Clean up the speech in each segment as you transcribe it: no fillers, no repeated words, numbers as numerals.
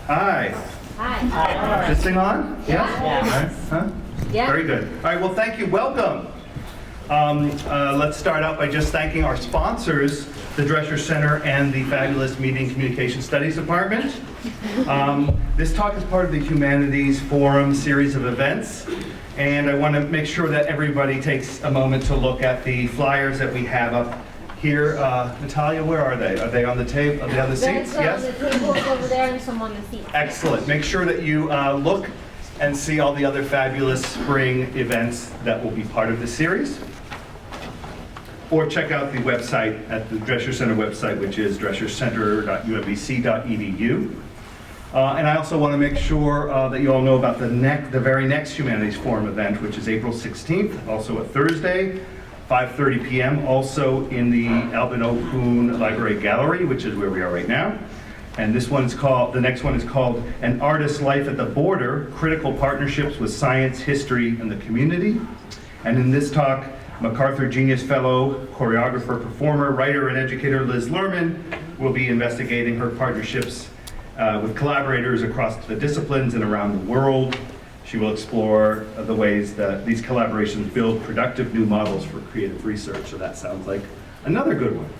Hi. Hi. This thing on? Yeah. Yeah. Huh? Yeah. Very good. All right, well, thank you. Welcome. Let's start out by just thanking our sponsors, the Drescher Center and the fabulous Media and Communication Studies Department. This talk is part of the Humanities Forum series of events, and I want to make sure that everybody takes a moment to look at the flyers that we have up here. Natalia, where are they? Are they on the table? Are they on the seats? Yes? The tables over there and some on the seats. Excellent. Make sure that you look and see all the other fabulous spring events that will be part of this series. Or check out the website at the Drescher Center website, which is dreschercenter.umbc.edu. And I also want to make sure that you all know about the very next Humanities Forum event, which is April 16th, also a Thursday, 5:30 p.m., also in the Albin O'Hoon Library Gallery, which is where we are right now. And the next one is called An Artist's Life at the Border, Critical Partnerships with Science, History, and the Community. And in this talk, MacArthur Genius Fellow, choreographer, performer, writer, and educator Liz Lerman will be investigating her partnerships with collaborators across the disciplines and around the world. She will explore the ways that these collaborations build productive new models for creative research. So that sounds like another good one.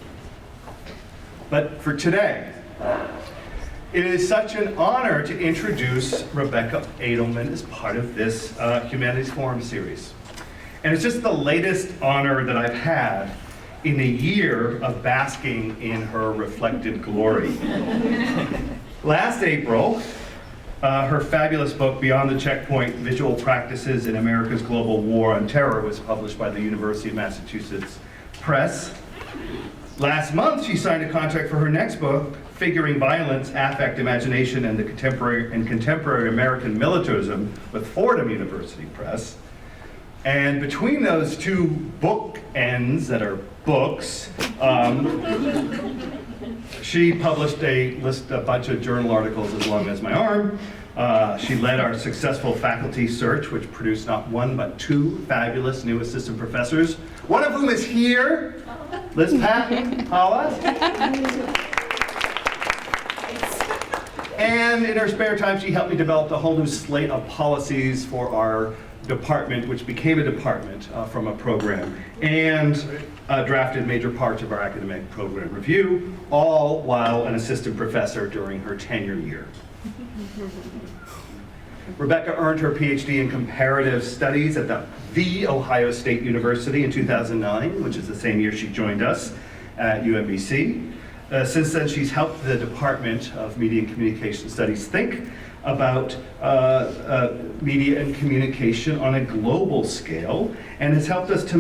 But for today, it is such an honor to introduce Rebecca Adelman as part of this Humanities Forum series. And it's just the latest honor that I've had in a year of basking in her reflected glory. Last April, her fabulous book, Beyond the Checkpoint, Visual Practices in America's Global War on Terror, was published by the University of Massachusetts Press. Last month, she signed a contract for her next book, Figuring Violence, Affect, Imagination, and Contemporary American Militarism, with Fordham University Press. And between those two bookends that are books, she published a bunch of journal articles as long as my arm. She led our successful faculty search, which produced not one but two fabulous new assistant professors, one of whom is here, Liz Patton, Paula. And in her spare time, she helped me develop a whole new slate of policies for our department, which became a department from a program, and drafted major parts of our academic program review, all while an assistant professor during her tenure year. Rebecca earned her PhD in comparative studies at the Ohio State University in 2009, which is the same year she joined us at UMBC. Since then, she's helped the Department of Media and Communication Studies think about media and communication on a global scale, and has helped us to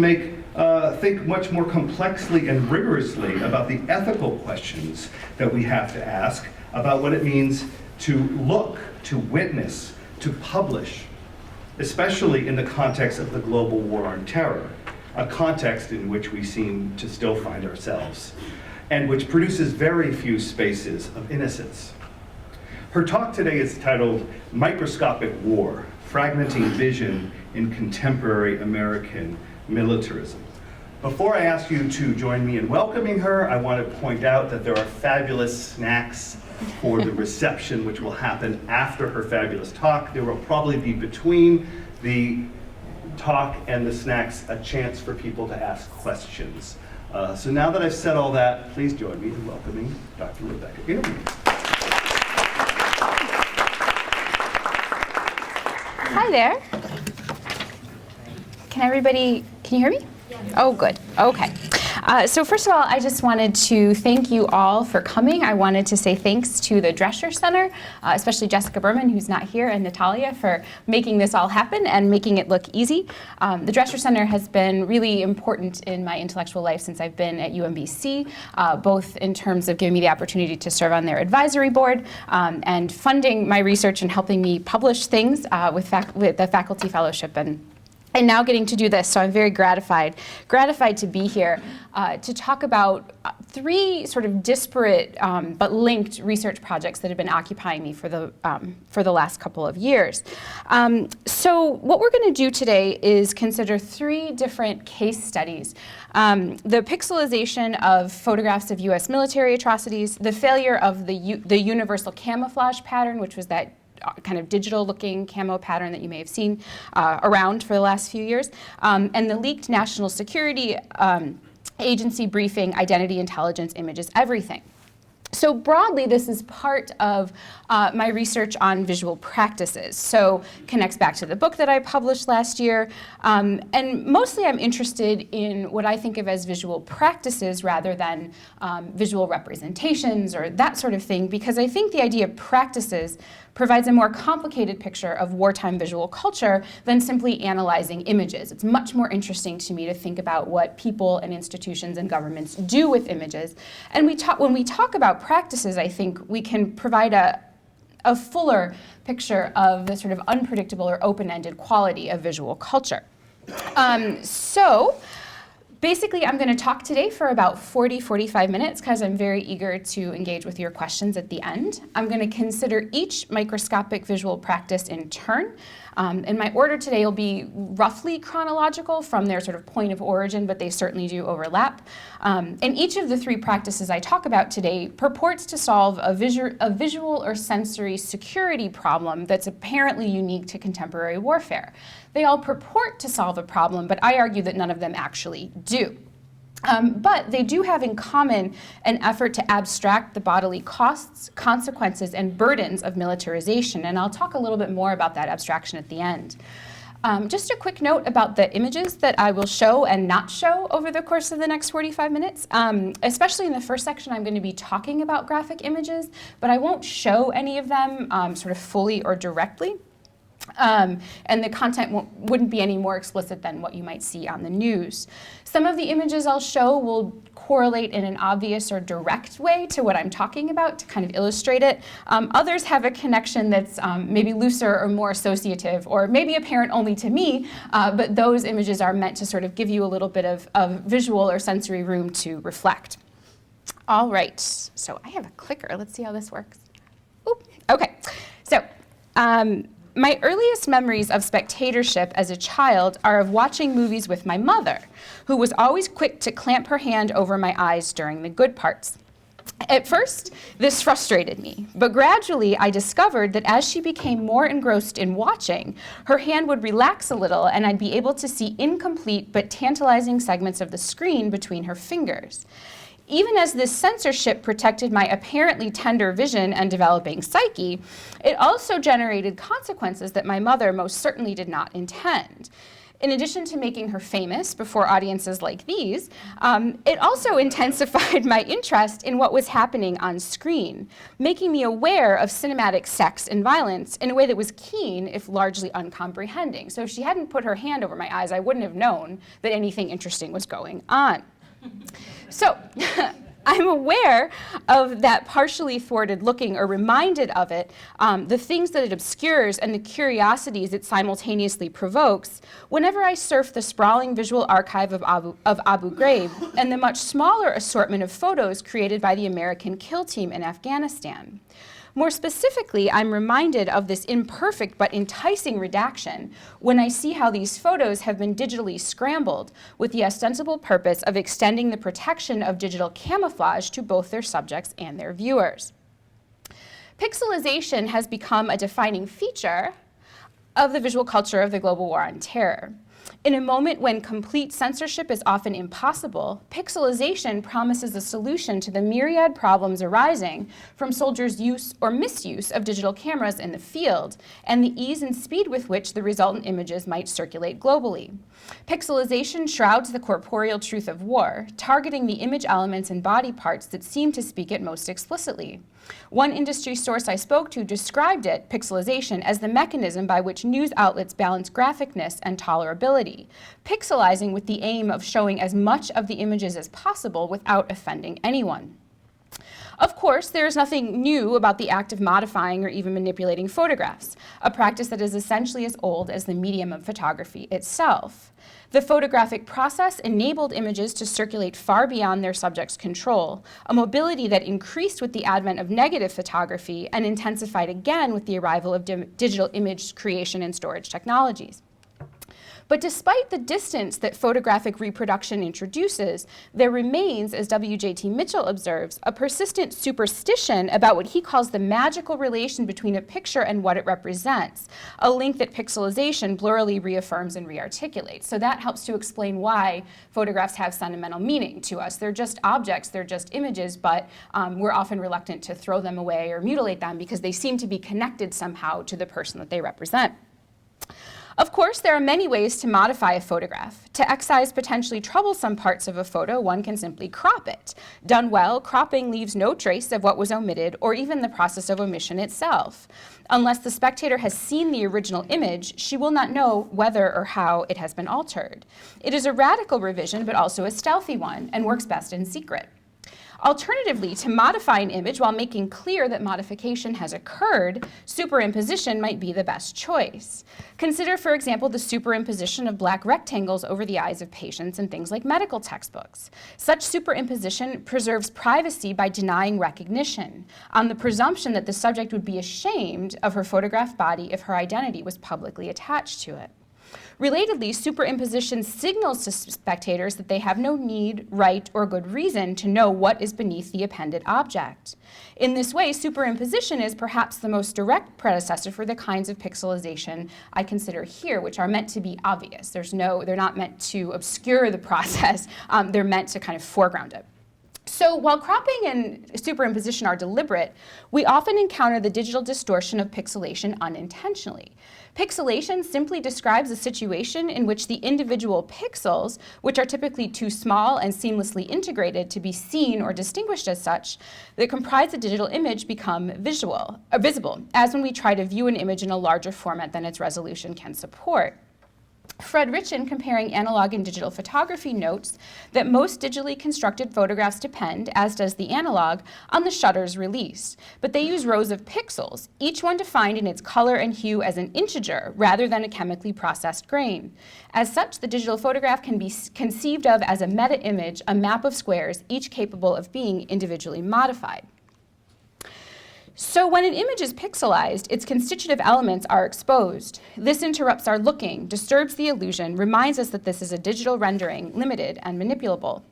think much more complexly and rigorously about the ethical questions that we have to ask about what it means to look, to witness, to publish, especially in the context of the global war on terror, a context in which we seem to still find ourselves, and which produces very few spaces of innocence. Her talk today is titled Microscopic War, Fragmenting Vision in Contemporary American Militarism. Before I ask you to join me in welcoming her, I want to point out that there are fabulous snacks for the reception, which will happen after her fabulous talk. There will probably be between the talk and the snacks a chance for people to ask questions. So now that I've said all that, please join me in welcoming Dr. Rebecca Adelman. Hi there. Can you hear me? Oh, good. Okay. So first of all, I just wanted to thank you all for coming. I wanted to say thanks to the Drescher Center, especially Jessica Berman, who's not here, and Natalia for making this all happen and making it look easy. The Drescher Center has been really important in my intellectual life since I've been at UMBC, both in terms of giving me the opportunity to serve on their advisory board and funding my research and helping me publish things with the faculty fellowship and and now getting to do this, so I'm very gratified to be here to talk about three sort of disparate but linked research projects that have been occupying me for the last couple of years. So what we're going to do today is consider three different case studies. The pixelization of photographs of US military atrocities, the failure of the universal camouflage pattern, which was that kind of digital-looking camo pattern that you may have seen around for the last few years, and the leaked National Security Agency briefing, Identity Intelligence Images Everything. So broadly, this is part of my research on visual practices. So connects back to the book that I published last year. And mostly I'm interested in what I think of as visual practices rather than visual representations or that sort of thing, because I think the idea of practices provides a more complicated picture of wartime visual culture than simply analyzing images. It's much more interesting to me to think about what people and institutions and governments do with images. And when we talk about practices, I think we can provide a fuller picture of the sort of unpredictable or open-ended quality of visual culture. Basically, I'm going to talk today for about 45 minutes because I'm very eager to engage with your questions at the end. I'm going to consider each microscopic visual practice in turn. And my order today will be roughly chronological from their sort of point of origin, but they certainly do overlap. And each of the three practices I talk about today purports to solve a visual or sensory security problem that's apparently unique to contemporary warfare. They all purport to solve a problem, but I argue that none of them actually do. But they do have in common an effort to abstract the bodily costs, consequences, and burdens of militarization, and I'll talk a little bit more about that abstraction at the end. Just a quick note about the images that I will show and not show over the course of the next 45 minutes. Especially in the first section, I'm going to be talking about graphic images, but I won't show any of them sort of fully or directly. And the content wouldn't be any more explicit than what you might see on the news. Some of the images I'll show will correlate in an obvious or direct way to what I'm talking about to kind of illustrate it. Others have a connection that's maybe looser or more associative or maybe apparent only to me, but those images are meant to sort of give you a little bit of visual or sensory room to reflect. All right, so I have a clicker. Let's see how this works. Oop. Okay, so my earliest memories of spectatorship as a child are of watching movies with my mother, who was always quick to clamp her hand over my eyes during the good parts. At first, this frustrated me, but gradually I discovered that as she became more engrossed in watching, her hand would relax a little and I'd be able to see incomplete but tantalizing segments of the screen between her fingers. Even as this censorship protected my apparently tender vision and developing psyche, it also generated consequences that my mother most certainly did not intend. In addition to making her famous before audiences like these, it also intensified my interest in what was happening on screen, making me aware of cinematic sex and violence in a way that was keen, if largely uncomprehending. So if she hadn't put her hand over my eyes, I wouldn't have known that anything interesting was going on. So I'm aware of that partially thwarted looking, or reminded of it, the things that it obscures and the curiosities it simultaneously provokes whenever I surf the sprawling visual archive of Abu Ghraib and the much smaller assortment of photos created by the American kill team in Afghanistan. More specifically, I'm reminded of this imperfect but enticing redaction when I see how these photos have been digitally scrambled with the ostensible purpose of extending the protection of digital camouflage to both their subjects and their viewers. Pixelization has become a defining feature of the visual culture of the global war on terror. In a moment when complete censorship is often impossible, pixelization promises a solution to the myriad problems arising from soldiers' use or misuse of digital cameras in the field, and the ease and speed with which the resultant images might circulate globally. Pixelization shrouds the corporeal truth of war, targeting the image elements and body parts that seem to speak it most explicitly. One industry source I spoke to described it, pixelization, as the mechanism by which news outlets balance graphicness and tolerability, pixelizing with the aim of showing as much of the images as possible without offending anyone. Of course, there is nothing new about the act of modifying or even manipulating photographs, a practice that is essentially as old as the medium of photography itself. The photographic process enabled images to circulate far beyond their subject's control, a mobility that increased with the advent of negative photography and intensified again with the arrival of digital image creation and storage technologies. But despite the distance that photographic reproduction introduces, there remains, as W.J.T. Mitchell observes, a persistent superstition about what he calls the magical relation between a picture and what it represents, a link that pixelization blurrily reaffirms and rearticulates. So that helps to explain why photographs have sentimental meaning to us. They're just objects, they're just images, but we're often reluctant to throw them away or mutilate them because they seem to be connected somehow to the person that they represent. Of course, there are many ways to modify a photograph. To excise potentially troublesome parts of a photo, one can simply crop it. Done well, cropping leaves no trace of what was omitted or even the process of omission itself. Unless the spectator has seen the original image, she will not know whether or how it has been altered. It is a radical revision, but also a stealthy one, and works best in secret. Alternatively, to modify an image while making clear that modification has occurred, superimposition might be the best choice. Consider, for example, the superimposition of black rectangles over the eyes of patients in things like medical textbooks. Such superimposition preserves privacy by denying recognition, on the presumption that the subject would be ashamed of her photographed body if her identity was publicly attached to it. Relatedly, superimposition signals to spectators that they have no need, right, or good reason to know what is beneath the appended object. In this way, superimposition is perhaps the most direct predecessor for the kinds of pixelization I consider here, which are meant to be obvious. They're not meant to obscure the process, they're meant to kind of foreground it. So while cropping and superimposition are deliberate, we often encounter the digital distortion of pixelation unintentionally. Pixelation simply describes a situation in which the individual pixels, which are typically too small and seamlessly integrated to be seen or distinguished as such, that comprise the digital image become visible, as when we try to view an image in a larger format than its resolution can support. Fred Richin, comparing analog and digital photography, notes that most digitally constructed photographs depend, as does the analog, on the shutter's release. But they use rows of pixels, each one defined in its color and hue as an integer rather than a chemically processed grain. As such, the digital photograph can be conceived of as a meta-image, a map of squares, each capable of being individually modified. So when an image is pixelized, its constitutive elements are exposed. This interrupts our looking, disturbs the illusion, reminds us that this is a digital rendering, limited and manipulable.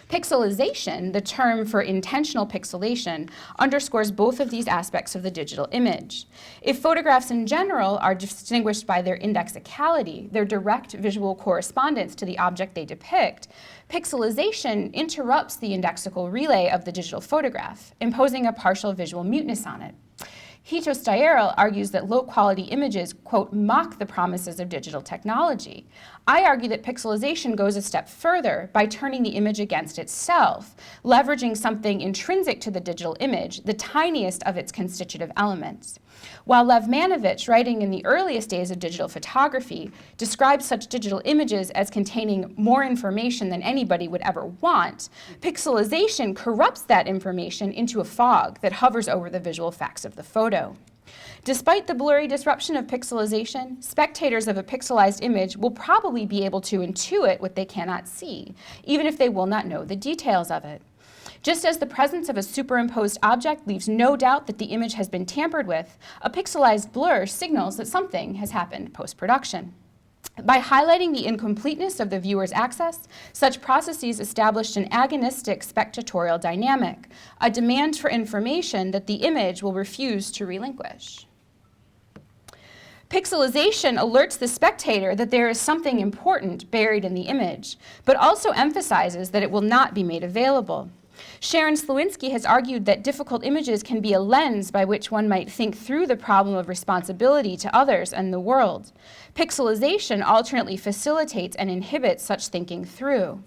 Pixelization, the term for intentional pixelation, underscores both of these aspects of the digital image. If photographs in general are distinguished by their indexicality, their direct visual correspondence to the object they depict, pixelization interrupts the indexical relay of the digital photograph, imposing a partial visual muteness on it. Hito Steyerl argues that low-quality images, quote, mock the promises of digital technology. I argue that pixelization goes a step further by turning the image against itself, leveraging something intrinsic to the digital image, the tiniest of its constitutive elements. While Lev Manovich, writing in the earliest days of digital photography, describes such digital images as containing more information than anybody would ever want, pixelization corrupts that information into a fog that hovers over the visual facts of the photo. Despite the blurry disruption of pixelization, spectators of a pixelized image will probably be able to intuit what they cannot see, even if they will not know the details of it. Just as the presence of a superimposed object leaves no doubt that the image has been tampered with, a pixelized blur signals that something has happened post-production. By highlighting the incompleteness of the viewer's access, such processes established an agonistic spectatorial dynamic, a demand for information that the image will refuse to relinquish. Pixelization alerts the spectator that there is something important buried in the image, but also emphasizes that it will not be made available. Sharon Slowinski has argued that difficult images can be a lens by which one might think through the problem of responsibility to others and the world. Pixelization alternately facilitates and inhibits such thinking through.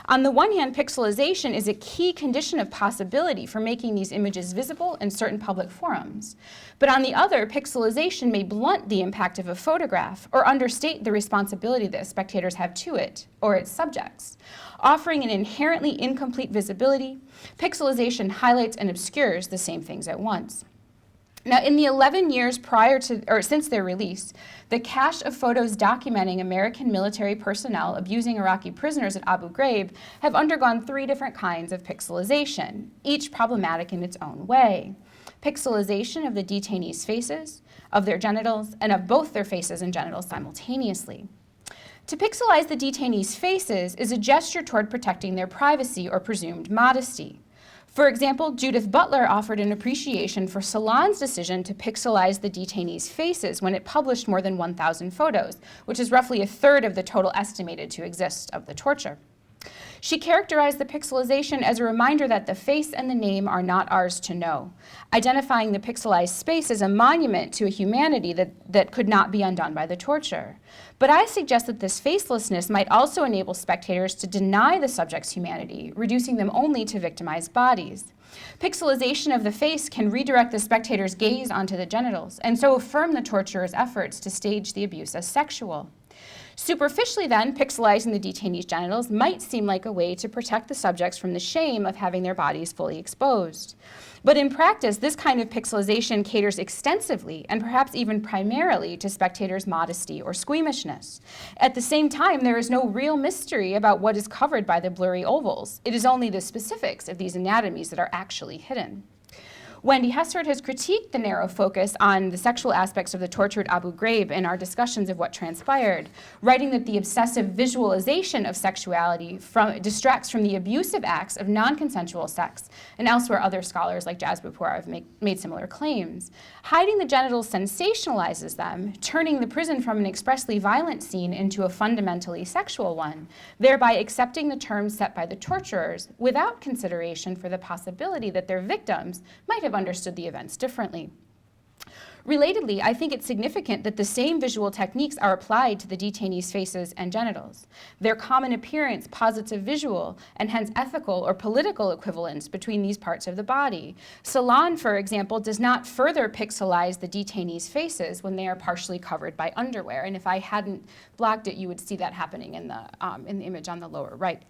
On the one hand, pixelization is a key condition of possibility for making these images visible in certain public forums. But on the other, pixelization may blunt the impact of a photograph or understate the responsibility that spectators have to it or its subjects. Offering an inherently incomplete visibility, pixelization highlights and obscures the same things at once. Now, in the 11 years prior to, or since their release, the cache of photos documenting American military personnel abusing Iraqi prisoners at Abu Ghraib have undergone 3 different kinds of pixelization, each problematic in its own way. Pixelization of the detainees' faces, of their genitals, and of both their faces and genitals simultaneously. To pixelize the detainees' faces is a gesture toward protecting their privacy or presumed modesty. For example, Judith Butler offered an appreciation for Salon's decision to pixelize the detainees' faces when it published more than 1,000 photos, which is roughly a third of the total estimated to exist of the torture. She characterized the pixelization as a reminder that the face and the name are not ours to know, identifying the pixelized space as a monument to a humanity that could not be undone by the torture. But I suggest that this facelessness might also enable spectators to deny the subject's humanity, reducing them only to victimized bodies. Pixelization of the face can redirect the spectator's gaze onto the genitals, and so affirm the torturer's efforts to stage the abuse as sexual. Superficially then, pixelizing the detainees' genitals might seem like a way to protect the subjects from the shame of having their bodies fully exposed. But in practice, this kind of pixelization caters extensively and perhaps even primarily to spectators' modesty or squeamishness. At the same time, there is no real mystery about what is covered by the blurry ovals. It is only the specifics of these anatomies that are actually hidden. Wendy Hessard has critiqued the narrow focus on the sexual aspects of the torture at Abu Ghraib in our discussions of what transpired, writing that the obsessive visualization of sexuality distracts from the abusive acts of non-consensual sex, and elsewhere other scholars like Jaz Bapur have made similar claims. Hiding the genitals sensationalizes them, turning the prison from an expressly violent scene into a fundamentally sexual one, thereby accepting the terms set by the torturers without consideration for the possibility that their victims might have understood the events differently. Relatedly, I think it's significant that the same visual techniques are applied to the detainees' faces and genitals. Their common appearance posits a visual and hence ethical or political equivalence between these parts of the body. Salon, for example, does not further pixelize the detainees' faces when they are partially covered by underwear. And if I hadn't blocked it, you would see that happening in the image on the lower right.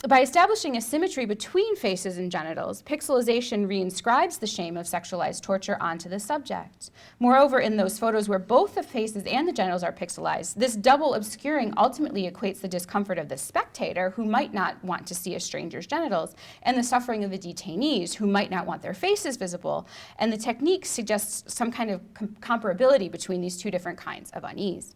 By establishing a symmetry between faces and genitals, pixelization reinscribes the shame of sexualized torture onto the subject. Moreover, in those photos where both the faces and the genitals are pixelized, this double obscuring ultimately equates the discomfort of the spectator, who might not want to see a stranger's genitals, and the suffering of the detainees, who might not want their faces visible. And the technique suggests some kind of comparability between these two different kinds of unease.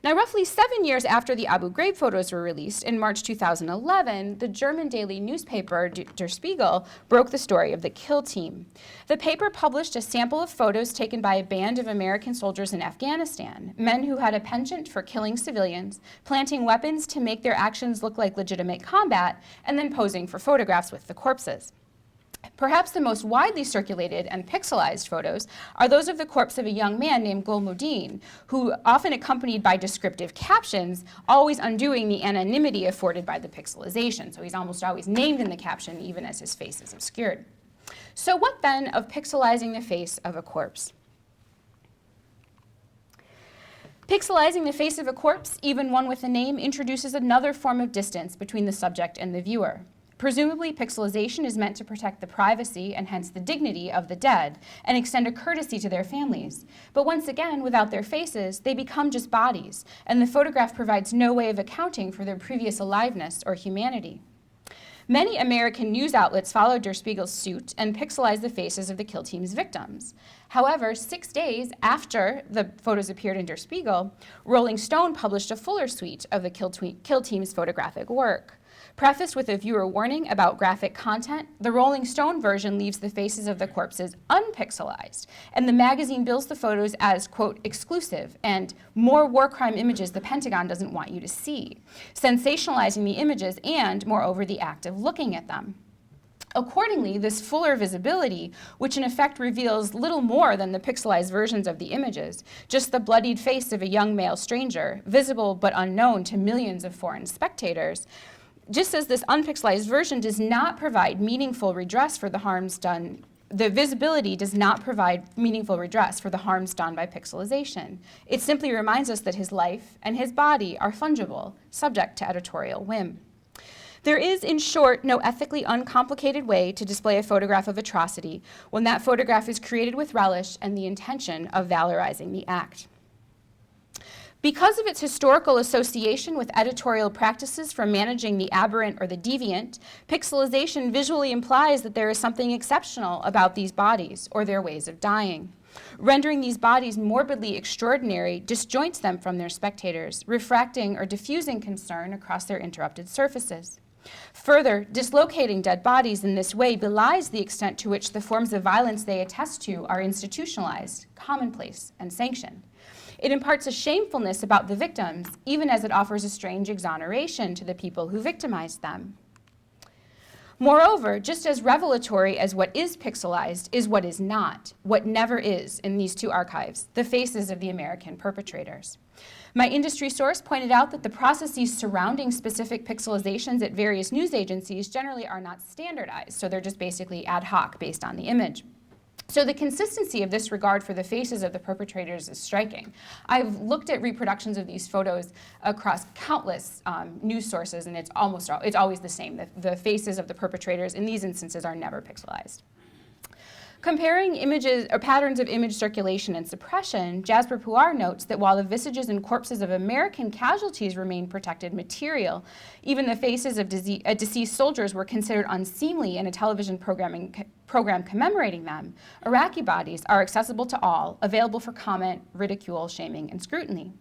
Now, roughly 7 years after the Abu Ghraib photos were released, in March 2011, the German daily newspaper Der Spiegel broke the story of the kill team. The paper published a sample of photos taken by a band of American soldiers in Afghanistan, men who had a penchant for killing civilians, planting weapons to make their actions look like legitimate combat, and then posing for photographs with the corpses. Perhaps the most widely circulated and pixelized photos are those of the corpse of a young man named Gulmuddin, who, often accompanied by descriptive captions, always undoing the anonymity afforded by the pixelization. So he's almost always named in the caption, even as his face is obscured. So what then of pixelizing the face of a corpse? Pixelizing the face of a corpse, even one with a name, introduces another form of distance between the subject and the viewer. Presumably, pixelization is meant to protect the privacy and hence the dignity of the dead and extend a courtesy to their families. But once again, without their faces, they become just bodies, and the photograph provides no way of accounting for their previous aliveness or humanity. Many American news outlets followed Der Spiegel's suit and pixelized the faces of the kill team's victims. However, 6 days after the photos appeared in Der Spiegel, Rolling Stone published a fuller suite of the kill team's photographic work. Prefaced with a viewer warning about graphic content, the Rolling Stone version leaves the faces of the corpses unpixelized, and the magazine bills the photos as, quote, exclusive and more war crime images the Pentagon doesn't want you to see, sensationalizing the images and, moreover, the act of looking at them. Accordingly, this fuller visibility, which in effect reveals little more than the pixelized versions of the images, just the bloodied face of a young male stranger, visible but unknown to millions of foreign spectators, just as this unpixelized version does not provide meaningful redress for the harms done, the visibility does not provide meaningful redress for the harms done by pixelization. It simply reminds us that his life and his body are fungible, subject to editorial whim. There is, in short, no ethically uncomplicated way to display a photograph of atrocity when that photograph is created with relish and the intention of valorizing the act. Because of its historical association with editorial practices for managing the aberrant or the deviant, pixelization visually implies that there is something exceptional about these bodies or their ways of dying. Rendering these bodies morbidly extraordinary disjoints them from their spectators, refracting or diffusing concern across their interrupted surfaces. Further, dislocating dead bodies in this way belies the extent to which the forms of violence they attest to are institutionalized, commonplace, and sanctioned. It imparts a shamefulness about the victims, even as it offers a strange exoneration to the people who victimized them. Moreover, just as revelatory as what is pixelized is what is not, what never is in these two archives, the faces of the American perpetrators. My industry source pointed out that the processes surrounding specific pixelizations at various news agencies generally are not standardized, so they're just basically ad hoc based on the image. So the consistency of this regard for the faces of the perpetrators is striking. I've looked at reproductions of these photos across countless news sources, and it's always the same. The faces of the perpetrators in these instances are never pixelized. Comparing images or patterns of image circulation and suppression, Jasper Puar notes that while the visages and corpses of American casualties remain protected material, even the faces of deceased soldiers were considered unseemly in a television program commemorating them. Iraqi bodies are accessible to all, available for comment, ridicule, shaming, and scrutiny.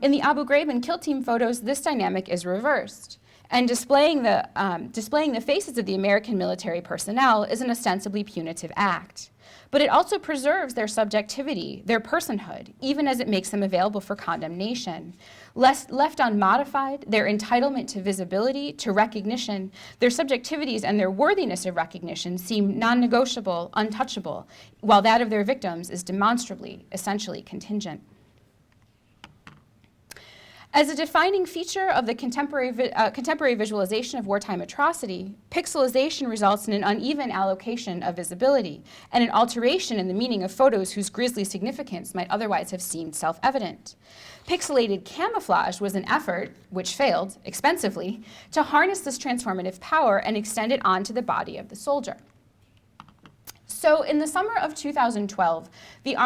In the Abu Ghraib and kill team photos, this dynamic is reversed. And displaying the faces of the American military personnel is an ostensibly punitive act. But it also preserves their subjectivity, their personhood, even as it makes them available for condemnation. Left unmodified, their entitlement to visibility, to recognition, their subjectivities and their worthiness of recognition seem non-negotiable, untouchable, while that of their victims is demonstrably, essentially contingent. As a defining feature of the contemporary visualization of wartime atrocity, pixelization results in an uneven allocation of visibility and an alteration in the meaning of photos whose grisly significance might otherwise have seemed self-evident. Pixelated camouflage was an effort, which failed expensively, to harness this transformative power and extend it onto the body of the soldier. So in the summer of 2012, the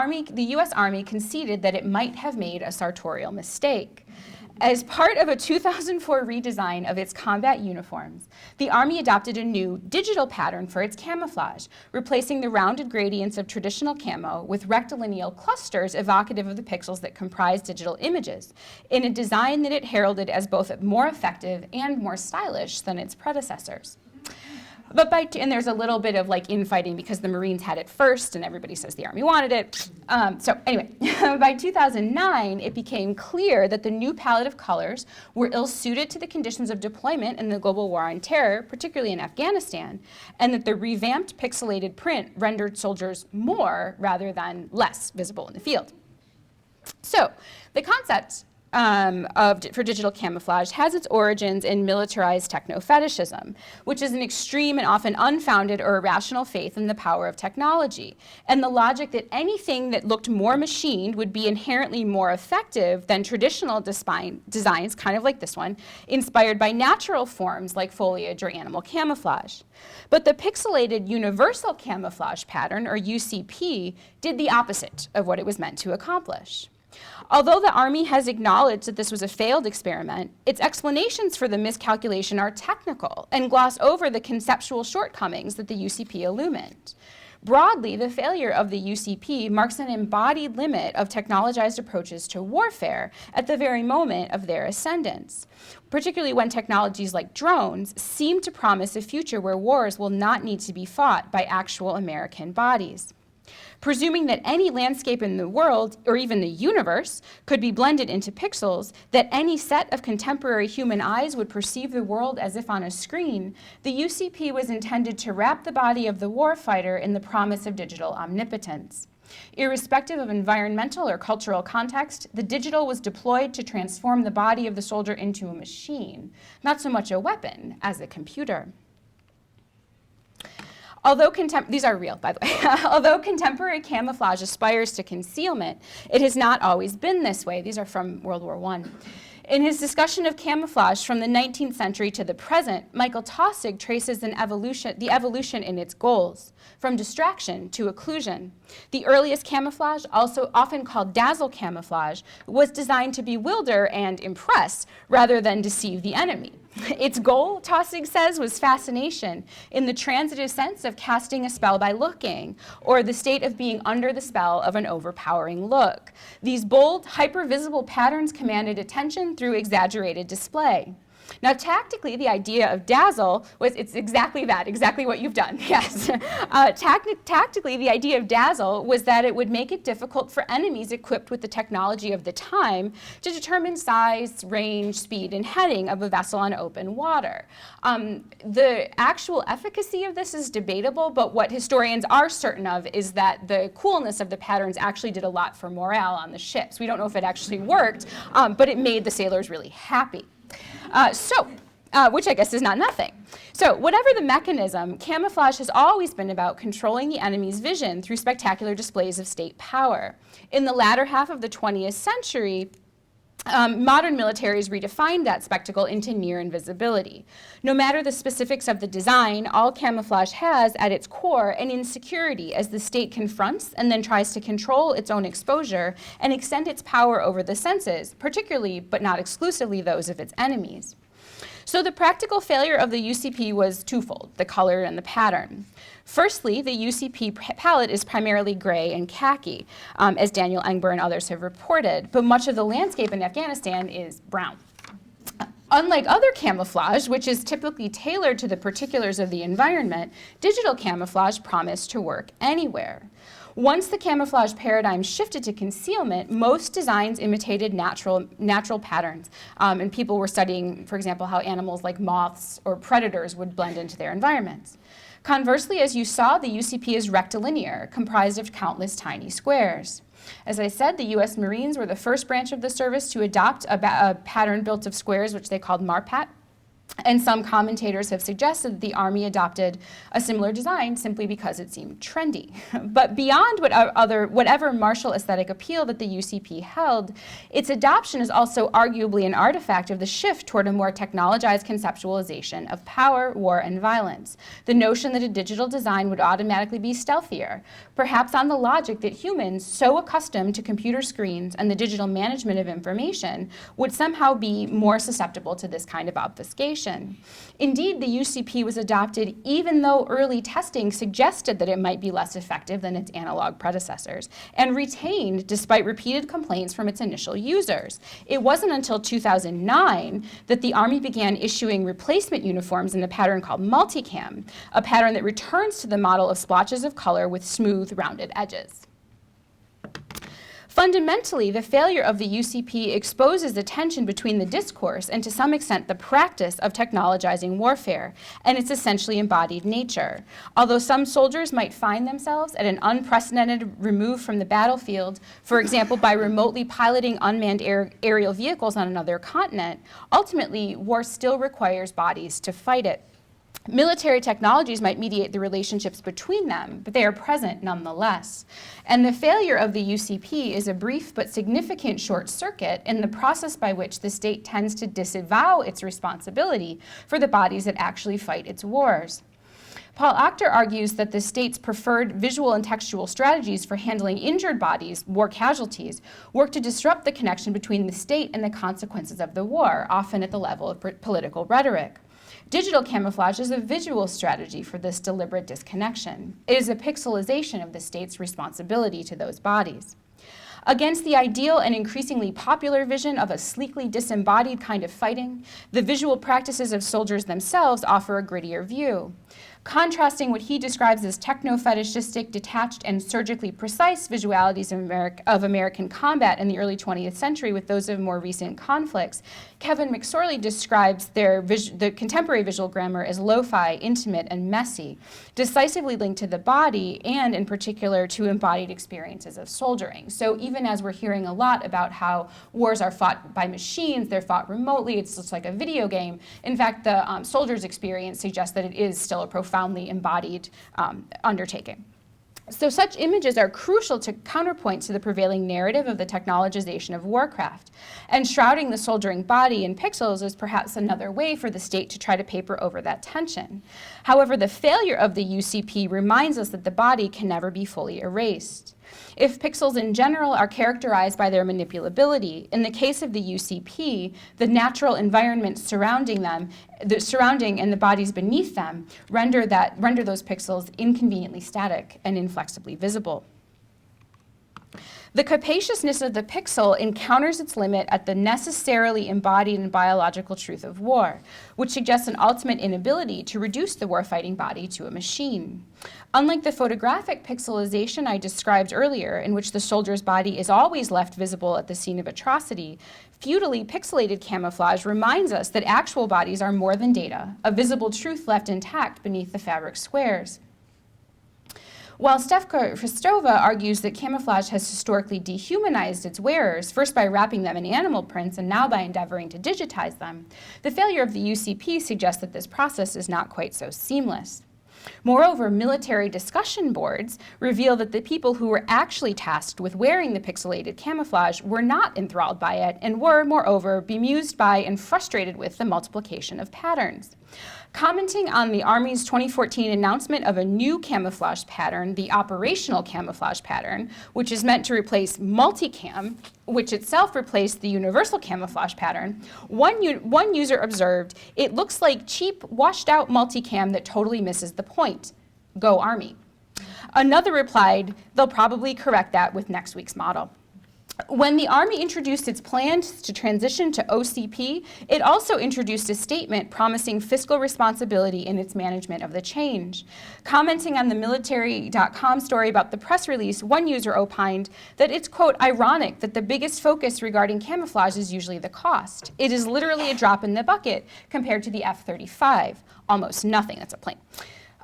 US Army conceded that it might have made a sartorial mistake. As part of a 2004 redesign of its combat uniforms, the Army adopted a new digital pattern for its camouflage, replacing the rounded gradients of traditional camo with rectilineal clusters evocative of the pixels that comprise digital images, in a design that it heralded as both more effective and more stylish than its predecessors. And there's a little bit of infighting because the Marines had it first and everybody says the Army wanted it. So anyway, by 2009, it became clear that the new palette of colors were ill-suited to the conditions of deployment in the global war on terror, particularly in Afghanistan, and that the revamped pixelated print rendered soldiers more rather than less visible in the field. So the concept for digital camouflage has its origins in militarized techno-fetishism, which is an extreme and often unfounded or irrational faith in the power of technology, and the logic that anything that looked more machined would be inherently more effective than traditional designs, kind of like this one, inspired by natural forms like foliage or animal camouflage. But the pixelated universal camouflage pattern, or UCP, did the opposite of what it was meant to accomplish. Although the Army has acknowledged that this was a failed experiment, its explanations for the miscalculation are technical and gloss over the conceptual shortcomings that the UCP illumined. Broadly, the failure of the UCP marks an embodied limit of technologized approaches to warfare at the very moment of their ascendance, particularly when technologies like drones seem to promise a future where wars will not need to be fought by actual American bodies. Presuming that any landscape in the world, or even the universe, could be blended into pixels, that any set of contemporary human eyes would perceive the world as if on a screen, the UCP was intended to wrap the body of the warfighter in the promise of digital omnipotence. Irrespective of environmental or cultural context, the digital was deployed to transform the body of the soldier into a machine, not so much a weapon as a computer. Although these are real, by the way. Although contemporary camouflage aspires to concealment, it has not always been this way. These are from World War I. In his discussion of camouflage from the 19th century to the present, Michael Taussig traces the evolution in its goals, from distraction to occlusion. The earliest camouflage, also often called dazzle camouflage, was designed to bewilder and impress rather than deceive the enemy. Its goal, Taussig says, was fascination in the transitive sense of casting a spell by looking, or the state of being under the spell of an overpowering look. These bold, hyper-visible patterns commanded attention through exaggerated display. Now, tactically, the idea of dazzle it's exactly that, exactly what you've done, yes. Tactically, the idea of dazzle was that it would make it difficult for enemies equipped with the technology of the time to determine size, range, speed, and heading of a vessel on open water. The actual efficacy of this is debatable, but what historians are certain of is that the coolness of the patterns actually did a lot for morale on the ships. We don't know if it actually worked, but it made the sailors really happy. Which I guess is not nothing. So whatever the mechanism, camouflage has always been about controlling the enemy's vision through spectacular displays of state power. In the latter half of the 20th century, modern militaries redefined that spectacle into near invisibility. No matter the specifics of the design, all camouflage has at its core an insecurity as the state confronts and then tries to control its own exposure and extend its power over the senses, particularly but not exclusively those of its enemies. So the practical failure of the UCP was twofold, the color and the pattern. Firstly, the UCP palette is primarily gray and khaki, as Daniel Engber and others have reported, but much of the landscape in Afghanistan is brown. Unlike other camouflage, which is typically tailored to the particulars of the environment, digital camouflage promised to work anywhere. Once the camouflage paradigm shifted to concealment, most designs imitated natural patterns. And people were studying, for example, how animals like moths or predators would blend into their environments. Conversely, as you saw, the UCP is rectilinear, comprised of countless tiny squares. As I said, the U.S. Marines were the first branch of the service to adopt a pattern built of squares, which they called MARPAT. And some commentators have suggested that the Army adopted a similar design simply because it seemed trendy. But beyond whatever martial aesthetic appeal that the UCP held, its adoption is also arguably an artifact of the shift toward a more technologized conceptualization of power, war, and violence. The notion that a digital design would automatically be stealthier, perhaps on the logic that humans, so accustomed to computer screens and the digital management of information, would somehow be more susceptible to this kind of obfuscation. Indeed, the UCP was adopted even though early testing suggested that it might be less effective than its analog predecessors, and retained despite repeated complaints from its initial users. It wasn't until 2009 that the Army began issuing replacement uniforms in a pattern called multicam, a pattern that returns to the model of splotches of color with smooth, rounded edges. Fundamentally, the failure of the UCP exposes the tension between the discourse and, to some extent, the practice of technologizing warfare and its essentially embodied nature. Although some soldiers might find themselves at an unprecedented remove from the battlefield, for example, by remotely piloting unmanned aerial vehicles on another continent, ultimately, war still requires bodies to fight it. Military technologies might mediate the relationships between them, but they are present nonetheless. And the failure of the UCP is a brief but significant short circuit in the process by which the state tends to disavow its responsibility for the bodies that actually fight its wars. Paul Achter argues that the state's preferred visual and textual strategies for handling injured bodies, war casualties, work to disrupt the connection between the state and the consequences of the war, often at the level of political rhetoric. Digital camouflage is a visual strategy for this deliberate disconnection. It is a pixelization of the state's responsibility to those bodies. Against the ideal and increasingly popular vision of a sleekly disembodied kind of fighting, the visual practices of soldiers themselves offer a grittier view. contrasting what he describes as techno-fetishistic, detached, and surgically precise visualities of American combat in the early 20th century with those of more recent conflicts. Kevin McSorley describes the contemporary visual grammar as lo-fi, intimate, and messy, decisively linked to the body and, in particular, to embodied experiences of soldiering. So even as we're hearing a lot about how wars are fought by machines, they're fought remotely, it's just like a video game, in fact, the soldier's experience suggests that it is still a profoundly embodied undertaking. So such images are crucial to counterpoint to the prevailing narrative of the technologization of warcraft. And shrouding the soldiering body in pixels is perhaps another way for the state to try to paper over that tension. However, the failure of the UCP reminds us that the body can never be fully erased. If pixels in general are characterized by their manipulability, in the case of the UCP, the natural environment surrounding them, the surrounding and the bodies beneath them, render those pixels inconveniently static and inflexibly visible. The capaciousness of the pixel encounters its limit at the necessarily embodied and biological truth of war, which suggests an ultimate inability to reduce the warfighting body to a machine. Unlike the photographic pixelization I described earlier, in which the soldier's body is always left visible at the scene of atrocity, futilely pixelated camouflage reminds us that actual bodies are more than data, a visible truth left intact beneath the fabric squares. While Stefka Hristova argues that camouflage has historically dehumanized its wearers, first by wrapping them in animal prints and now by endeavoring to digitize them, the failure of the UCP suggests that this process is not quite so seamless. Moreover, military discussion boards reveal that the people who were actually tasked with wearing the pixelated camouflage were not enthralled by it and were, moreover, bemused by and frustrated with the multiplication of patterns. Commenting on the Army's 2014 announcement of a new camouflage pattern, the operational camouflage pattern, which is meant to replace multicam, which itself replaced the universal camouflage pattern, one user observed, "It looks like cheap, washed-out multicam that totally misses the point. Go Army." Another replied, "They'll probably correct that with next week's model." When the Army introduced its plans to transition to OCP, it also introduced a statement promising fiscal responsibility in its management of the change. Commenting on the military.com story about the press release, one user opined that it's, quote, ironic that the biggest focus regarding camouflage is usually the cost. It is literally a drop in the bucket compared to the F-35. Almost nothing, that's a plane.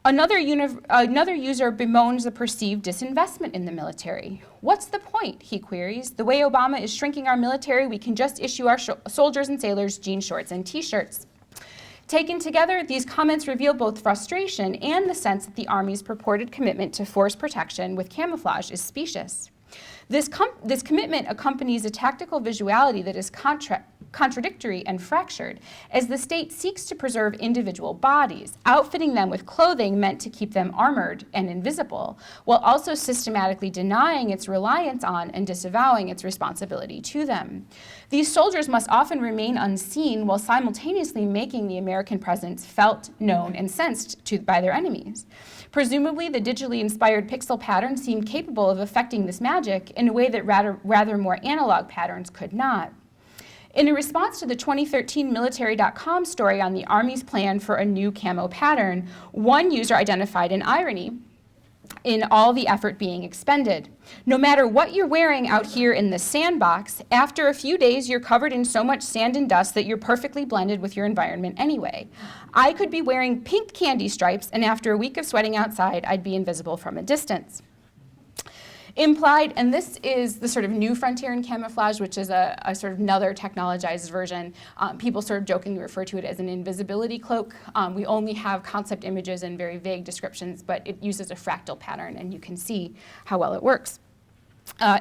Another user bemoans the perceived disinvestment in the military. What's the point, he queries. The way Obama is shrinking our military, we can just issue our soldiers and sailors jean shorts and t-shirts. Taken together, these comments reveal both frustration and the sense that the Army's purported commitment to force protection with camouflage is specious. This commitment accompanies a tactical visuality that is contradictory and fractured, as the state seeks to preserve individual bodies, outfitting them with clothing meant to keep them armored and invisible, while also systematically denying its reliance on and disavowing its responsibility to them. These soldiers must often remain unseen while simultaneously making the American presence felt, known, and sensed by their enemies. Presumably, the digitally inspired pixel patterns seemed capable of affecting this magic in a way that rather more analog patterns could not. In a response to the 2013 Military.com story on the Army's plan for a new camo pattern, one user identified an irony in all the effort being expended. No matter what you're wearing out here in the sandbox, after a few days you're covered in so much sand and dust that you're perfectly blended with your environment anyway. I could be wearing pink candy stripes, and after a week of sweating outside, I'd be invisible from a distance. Implied, and this is the sort of new frontier in camouflage, which is a sort of another technologized version. People sort of jokingly refer to it as an invisibility cloak. We only have concept images and very vague descriptions, but it uses a fractal pattern, and you can see how well it works.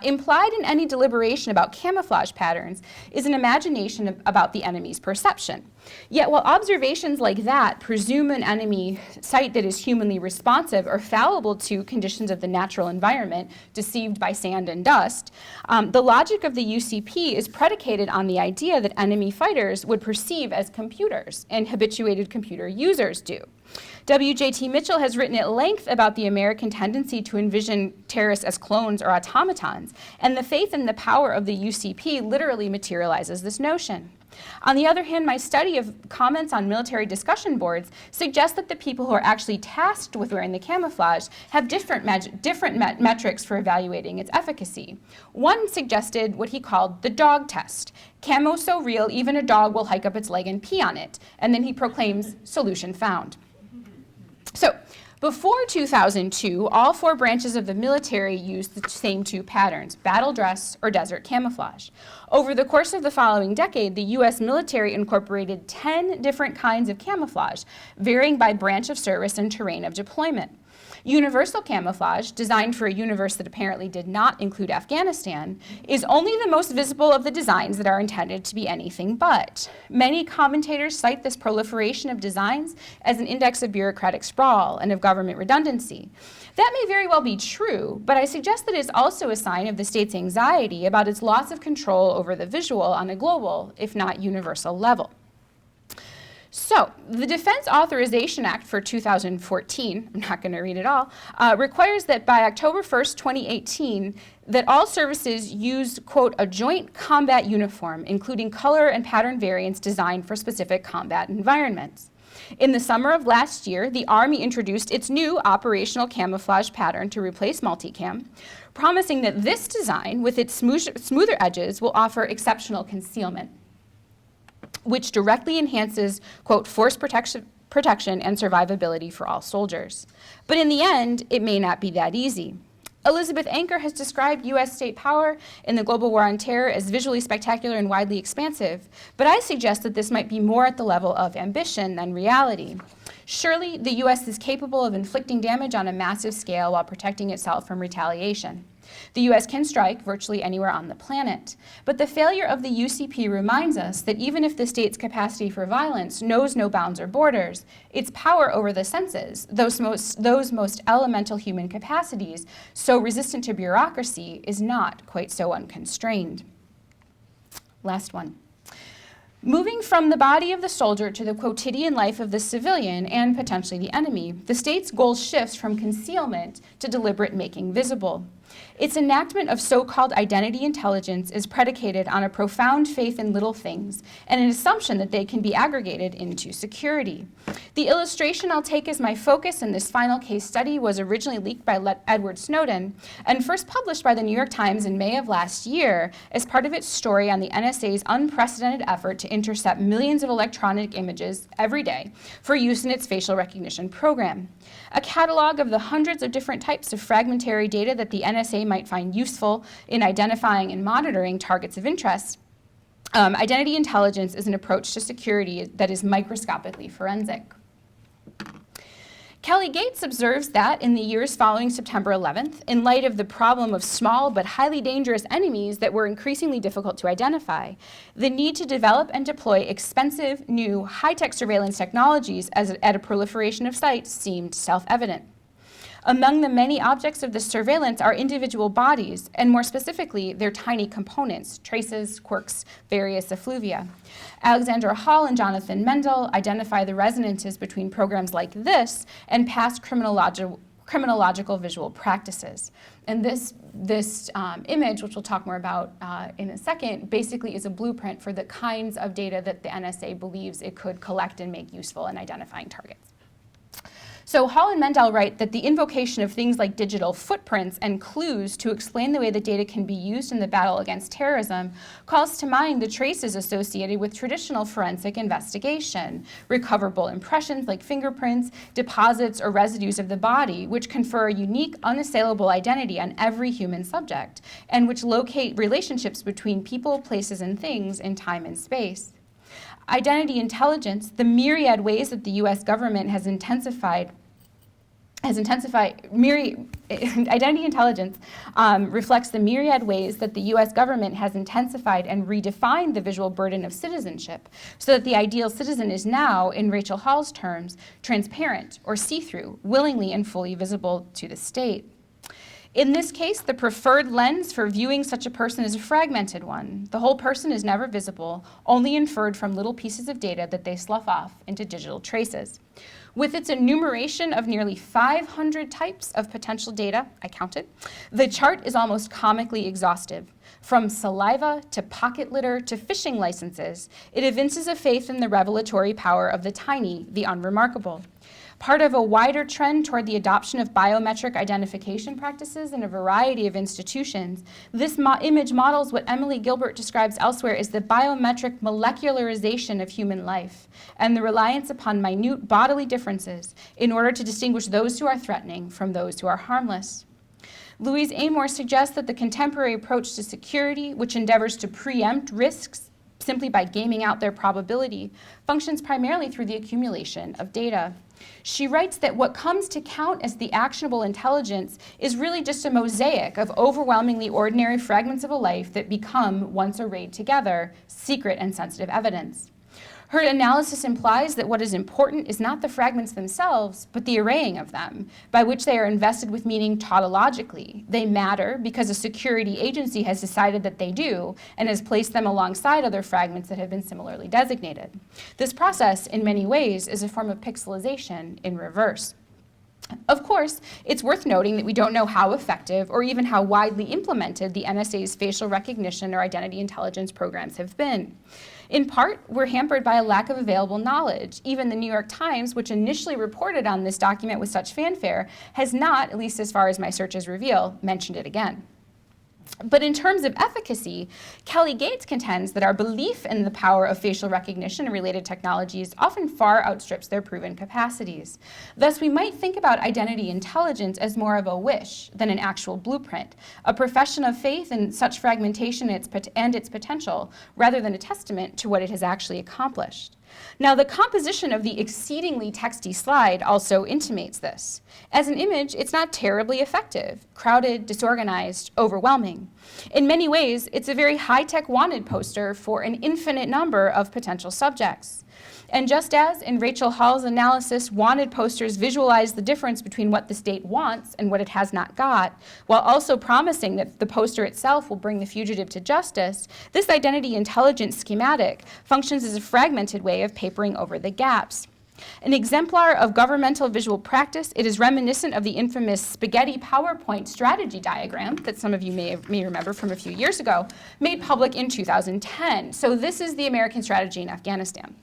Implied in any deliberation about camouflage patterns is an imagination about the enemy's perception. Yet while observations like that presume an enemy sight that is humanly responsive or fallible to conditions of the natural environment, deceived by sand and dust, the logic of the UCP is predicated on the idea that enemy fighters would perceive as computers, and habituated computer users do. W.J.T. Mitchell has written at length about the American tendency to envision terrorists as clones or automatons, and the faith in the power of the UCP literally materializes this notion. On the other hand, my study of comments on military discussion boards suggests that the people who are actually tasked with wearing the camouflage have different metrics for evaluating its efficacy. One suggested what he called the dog test. Camo so real, even a dog will hike up its leg and pee on it. And then he proclaims, solution found. So, before 2002, all 4 branches of the military used the same 2 patterns, battle dress or desert camouflage. Over the course of the following decade, the US military incorporated 10 different kinds of camouflage, varying by branch of service and terrain of deployment. Universal camouflage, designed for a universe that apparently did not include Afghanistan, is only the most visible of the designs that are intended to be anything but. Many commentators cite this proliferation of designs as an index of bureaucratic sprawl and of government redundancy. That may very well be true, but I suggest that it is also a sign of the state's anxiety about its loss of control over the visual on a global, if not universal, level. So, the Defense Authorization Act for 2014, I'm not going to read it all, requires that by October 1st, 2018, that all services use, quote, a joint combat uniform, including color and pattern variants designed for specific combat environments. In the summer of last year, the Army introduced its new operational camouflage pattern to replace multicam, promising that this design, with its smoother edges, will offer exceptional concealment, which directly enhances, quote, force protection and survivability for all soldiers. But in the end, it may not be that easy. Elizabeth Anker has described U.S. state power in the global war on terror as visually spectacular and widely expansive, but I suggest that this might be more at the level of ambition than reality. Surely, the U.S. is capable of inflicting damage on a massive scale while protecting itself from retaliation. The U.S. can strike virtually anywhere on the planet, but the failure of the UCP reminds us that even if the state's capacity for violence knows no bounds or borders, its power over the senses, those most elemental human capacities, so resistant to bureaucracy, is not quite so unconstrained. Last one. Moving from the body of the soldier to the quotidian life of the civilian and potentially the enemy, the state's goal shifts from concealment to deliberate making visible. Its enactment of so-called identity intelligence is predicated on a profound faith in little things and an assumption that they can be aggregated into security. The illustration I'll take as my focus in this final case study was originally leaked by Edward Snowden and first published by the New York Times in May of last year as part of its story on the NSA's unprecedented effort to intercept millions of electronic images every day for use in its facial recognition program. A catalog of the hundreds of different types of fragmentary data that the NSA might find useful in identifying and monitoring targets of interest. Identity intelligence is an approach to security that is microscopically forensic. Kelly Gates observes that in the years following September 11th, in light of the problem of small but highly dangerous enemies that were increasingly difficult to identify, the need to develop and deploy expensive, new, high-tech surveillance technologies at a proliferation of sites seemed self-evident. Among the many objects of this surveillance are individual bodies, and more specifically, their tiny components, traces, quirks, various effluvia. Alexandra Hall and Jonathan Mendel identify the resonances between programs like this and past criminological visual practices. And this image, which we'll talk more about in a second, basically is a blueprint for the kinds of data that the NSA believes it could collect and make useful in identifying targets. So Hall and Mendel write that the invocation of things like digital footprints and clues to explain the way the data can be used in the battle against terrorism calls to mind the traces associated with traditional forensic investigation, recoverable impressions like fingerprints, deposits, or residues of the body, which confer a unique, unassailable identity on every human subject, and which locate relationships between people, places, and things in time and space. Identity intelligence, the myriad ways that the U.S. government identity intelligence reflects the myriad ways that the U.S. government has intensified and redefined the visual burden of citizenship so that the ideal citizen is now, in Rachel Hall's terms, transparent or see-through, willingly and fully visible to the state. In this case, the preferred lens for viewing such a person is a fragmented one. The whole person is never visible, only inferred from little pieces of data that they slough off into digital traces. With its enumeration of nearly 500 types of potential data, I counted, the chart is almost comically exhaustive. From saliva to pocket litter to fishing licenses, it evinces a faith in the revelatory power of the tiny, the unremarkable. Part of a wider trend toward the adoption of biometric identification practices in a variety of institutions, this image models what Emily Gilbert describes elsewhere as the biometric molecularization of human life and the reliance upon minute bodily differences in order to distinguish those who are threatening from those who are harmless. Louise Amor suggests that the contemporary approach to security, which endeavors to preempt risks simply by gaming out their probability, functions primarily through the accumulation of data. She writes that what comes to count as the actionable intelligence is really just a mosaic of overwhelmingly ordinary fragments of a life that become, once arrayed together, secret and sensitive evidence. Her analysis implies that what is important is not the fragments themselves, but the arraying of them, by which they are invested with meaning tautologically. They matter because a security agency has decided that they do and has placed them alongside other fragments that have been similarly designated. This process, in many ways, is a form of pixelization in reverse. Of course, it's worth noting that we don't know how effective or even how widely implemented the NSA's facial recognition or identity intelligence programs have been. In part, we're hampered by a lack of available knowledge. Even the New York Times, which initially reported on this document with such fanfare, has not, at least as far as my searches reveal, mentioned it again. But in terms of efficacy, Kelly Gates contends that our belief in the power of facial recognition and related technologies often far outstrips their proven capacities. Thus, we might think about identity intelligence as more of a wish than an actual blueprint, a profession of faith in such fragmentation and its potential, rather than a testament to what it has actually accomplished. Now, the composition of the exceedingly texty slide also intimates this. As an image, it's not terribly effective, crowded, disorganized, overwhelming. In many ways, it's a very high-tech wanted poster for an infinite number of potential subjects. And just as in Rachel Hall's analysis, wanted posters visualize the difference between what the state wants and what it has not got, while also promising that the poster itself will bring the fugitive to justice, this identity intelligence schematic functions as a fragmented way of papering over the gaps. An exemplar of governmental visual practice, it is reminiscent of the infamous spaghetti PowerPoint strategy diagram that some of you may remember from a few years ago, made public in 2010. So this is the American strategy in Afghanistan.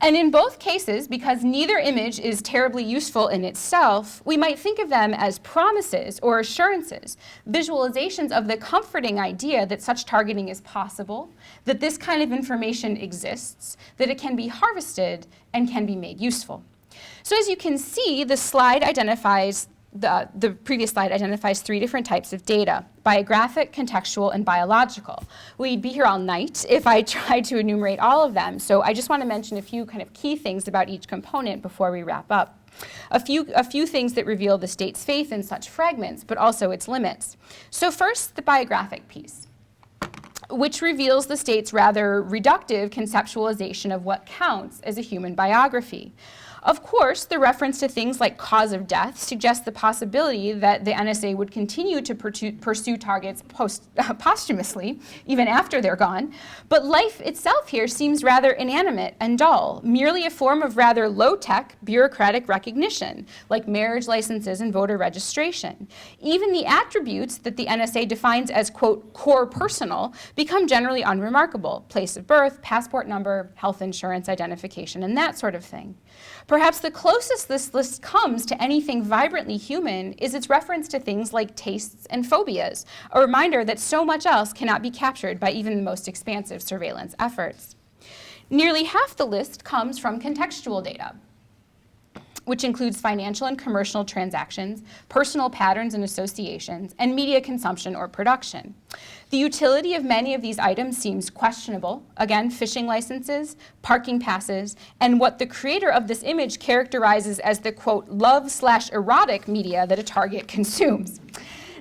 And in both cases, because neither image is terribly useful in itself, we might think of them as promises or assurances, visualizations of the comforting idea that such targeting is possible, that this kind of information exists, that it can be harvested and can be made useful. So as you can see, the slide identifies the previous slide identifies three different types of data: biographic, contextual, and biological. We'd be here all night if I tried to enumerate all of them, so I just want to mention a few kind of key things about each component before we wrap up. A few things that reveal the state's faith in such fragments, but also its limits. So first, the biographic piece, which reveals the state's rather reductive conceptualization of what counts as a human biography. Of course, the reference to things like cause of death suggests the possibility that the NSA would continue to pursue targets posthumously, even after they're gone. But life itself here seems rather inanimate and dull, merely a form of rather low-tech bureaucratic recognition, like marriage licenses and voter registration. Even the attributes that the NSA defines as, quote, core personal become generally unremarkable: place of birth, passport number, health insurance identification, and that sort of thing. Perhaps the closest this list comes to anything vibrantly human is its reference to things like tastes and phobias, a reminder that so much else cannot be captured by even the most expansive surveillance efforts. Nearly half the list comes from contextual data, which includes financial and commercial transactions, personal patterns and associations, and media consumption or production. The utility of many of these items seems questionable. Again, fishing licenses, parking passes, and what the creator of this image characterizes as the, quote, love/erotic media that a target consumes.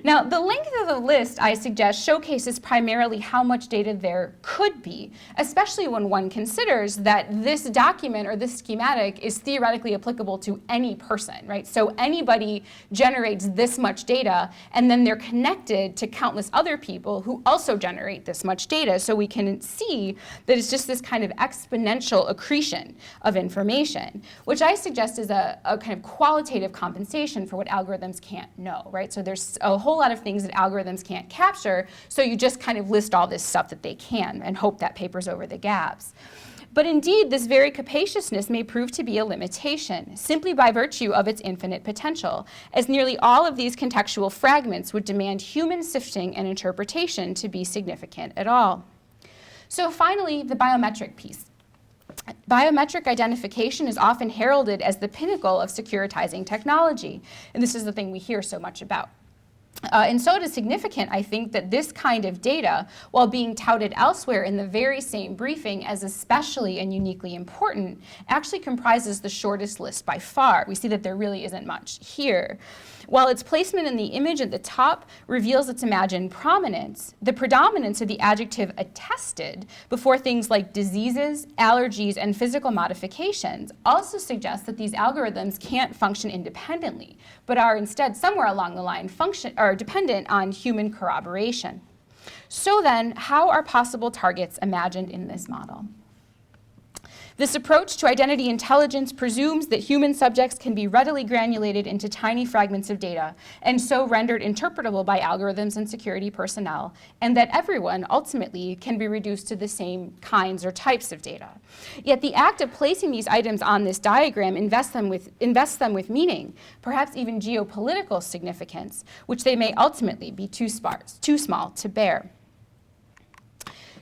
Now, the length of the list, I suggest, showcases primarily how much data there could be, especially when one considers that this document or this schematic is theoretically applicable to any person, right? So anybody generates this much data, and then they're connected to countless other people who also generate this much data. So we can see that it's just this kind of exponential accretion of information, which I suggest is a kind of qualitative compensation for what algorithms can't know, right? So there's a whole lot of things that algorithms can't capture, so you just kind of list all this stuff that they can and hope that papers over the gaps. But indeed, this very capaciousness may prove to be a limitation, simply by virtue of its infinite potential, as nearly all of these contextual fragments would demand human sifting and interpretation to be significant at all. So finally, the biometric piece. Biometric identification is often heralded as the pinnacle of securitizing technology, and this is the thing we hear so much about. And so it is significant, I think, that this kind of data, while being touted elsewhere in the very same briefing as especially and uniquely important, actually comprises the shortest list by far. We see that there really isn't much here. While its placement in the image at the top reveals its imagined prominence, the predominance of the adjective attested before things like diseases, allergies, and physical modifications also suggests that these algorithms can't function independently, but are instead somewhere along the line dependent on human corroboration. So then, how are possible targets imagined in this model? This approach to identity intelligence presumes that human subjects can be readily granulated into tiny fragments of data, and so rendered interpretable by algorithms and security personnel, and that everyone ultimately can be reduced to the same kinds or types of data. Yet the act of placing these items on this diagram invests them with meaning, perhaps even geopolitical significance, which they may ultimately be too small to bear.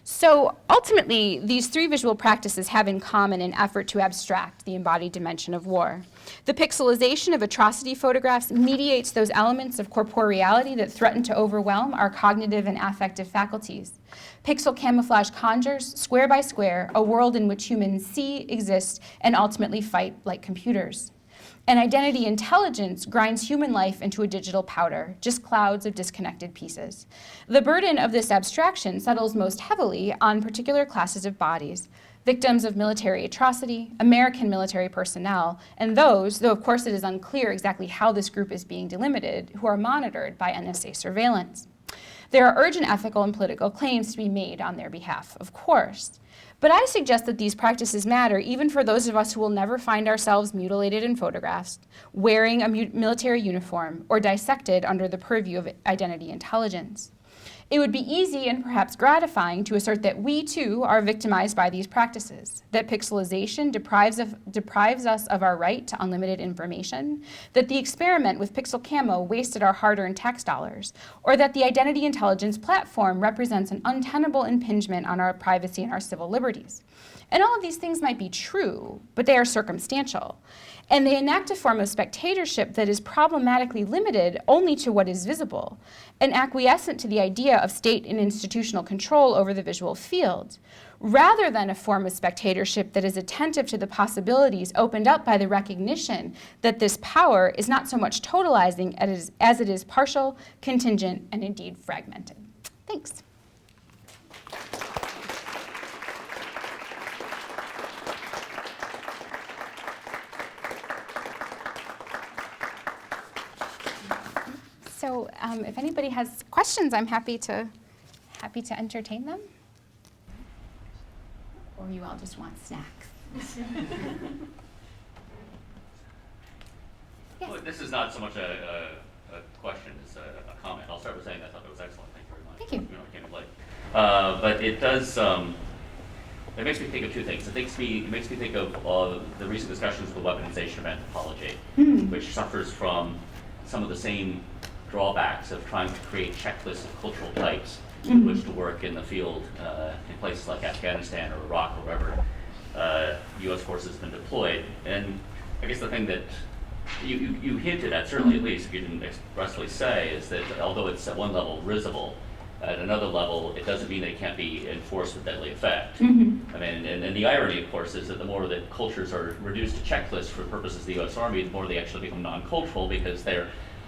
So ultimately, these three visual practices have in common an effort to abstract the embodied dimension of war. The pixelization of atrocity photographs mediates those elements of corporeality that threaten to overwhelm our cognitive and affective faculties. Pixel camouflage conjures, square by square, a world in which humans see, exist, and ultimately fight like computers. And identity intelligence grinds human life into a digital powder, just clouds of disconnected pieces. The burden of this abstraction settles most heavily on particular classes of bodies, victims of military atrocity, American military personnel, and those, though of course it is unclear exactly how this group is being delimited, who are monitored by NSA surveillance. There are urgent ethical and political claims to be made on their behalf, of course. But I suggest that these practices matter even for those of us who will never find ourselves mutilated in photographs, wearing a military uniform, or dissected under the purview of identity intelligence. It would be easy and perhaps gratifying to assert that we, too, are victimized by these practices, that pixelization deprives us of our right to unlimited information, that the experiment with pixel camo wasted our hard-earned tax dollars, or that the identity intelligence platform represents an untenable impingement on our privacy and our civil liberties. And all of these things might be true, but they are circumstantial. And they enact a form of spectatorship that is problematically limited only to what is visible, and acquiescent to the idea of state and institutional control over the visual field, rather than a form of spectatorship that is attentive to the possibilities opened up by the recognition that this power is not so much totalizing as it is partial, contingent, and indeed fragmented. Thanks. So if anybody has questions, I'm happy to entertain them. Or you all just want snacks. Yes. Well, this is not so much a question as a comment. I'll start with saying I thought that was excellent. Thank you very much. Thank you. I came in late. But it does, it makes me think of two things. It makes me think of the recent discussions of the weaponization of anthropology, which suffers from some of the same drawbacks of trying to create checklists of cultural types with which to work in the field in places like Afghanistan or Iraq or wherever U.S. forces have been deployed. And I guess the thing that you hinted at, certainly at least, if you didn't expressly say, is that although it's at one level risible, at another level, it doesn't mean that it can't be enforced with deadly effect. I mean, and the irony, of course, is that the more that cultures are reduced to checklists for purposes of the U.S. Army, the more they actually become non-cultural because they're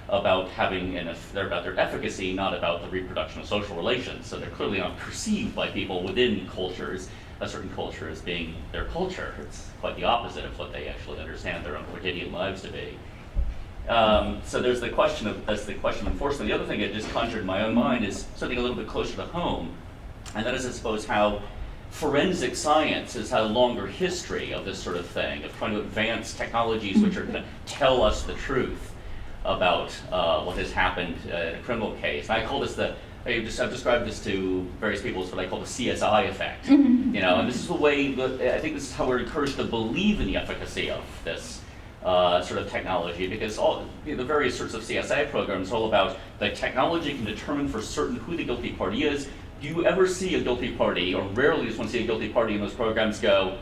about they're about their efficacy, not about the reproduction of social relations. So they're clearly not perceived by people within cultures, a certain culture, as being their culture. It's quite the opposite of what they actually understand their own quotidian lives to be. So that's the question of enforcement. The other thing that just conjured in my own mind is something a little bit closer to home, and that is, I suppose, how forensic science has had a longer history of this sort of thing, of trying to advance technologies which are going to tell us the truth about what has happened in a criminal case. And I call this I've described this to various people as what I call the CSI effect. And this is the way I think this is how we're encouraged to believe in the efficacy of this sort of technology, because the various sorts of CSI programs are all about the technology can determine for certain who the guilty party is. Do you ever see a guilty party, or rarely does one see a guilty party in those programs go,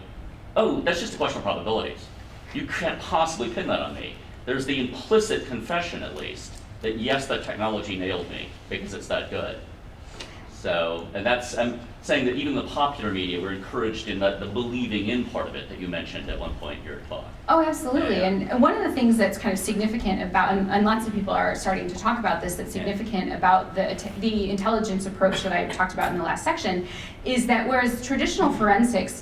oh, that's just a question of probabilities. You can't possibly pin that on me. There's the implicit confession, at least, that yes, that technology nailed me because it's that good. So, and I'm saying that even the popular media were encouraged in the believing in part of it that you mentioned at one point in your talk. Oh, absolutely. And one of the things that's kind of significant about, and lots of people are starting to talk about this, that's significant about the intelligence approach that I talked about in the last section, is that whereas traditional forensics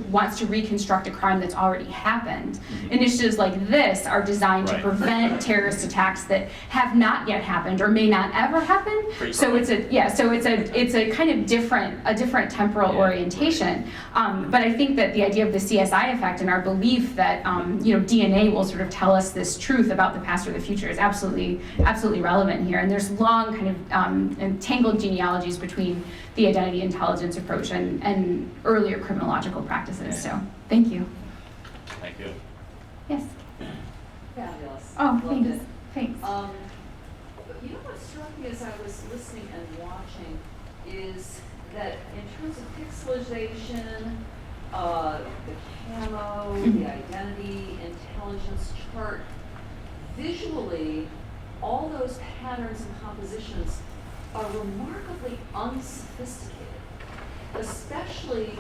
wants to reconstruct a crime that's already happened, initiatives like this are designed to prevent terrorist attacks that have not yet happened or may not ever happen. So it's a kind of different temporal orientation. But I think that the idea of the CSI effect and our belief that DNA will sort of tell us this truth about the past or the future is absolutely relevant here. And there's long kind of entangled genealogies between the identity intelligence approach and earlier criminological practices. So thank you. Thank you. Yes. Fabulous. Oh, Loved it. thanks. You know what struck me as I was listening and watching is that in terms of pixelization, the camo, the identity intelligence chart, visually, all those patterns and compositions are remarkably unsophisticated, especially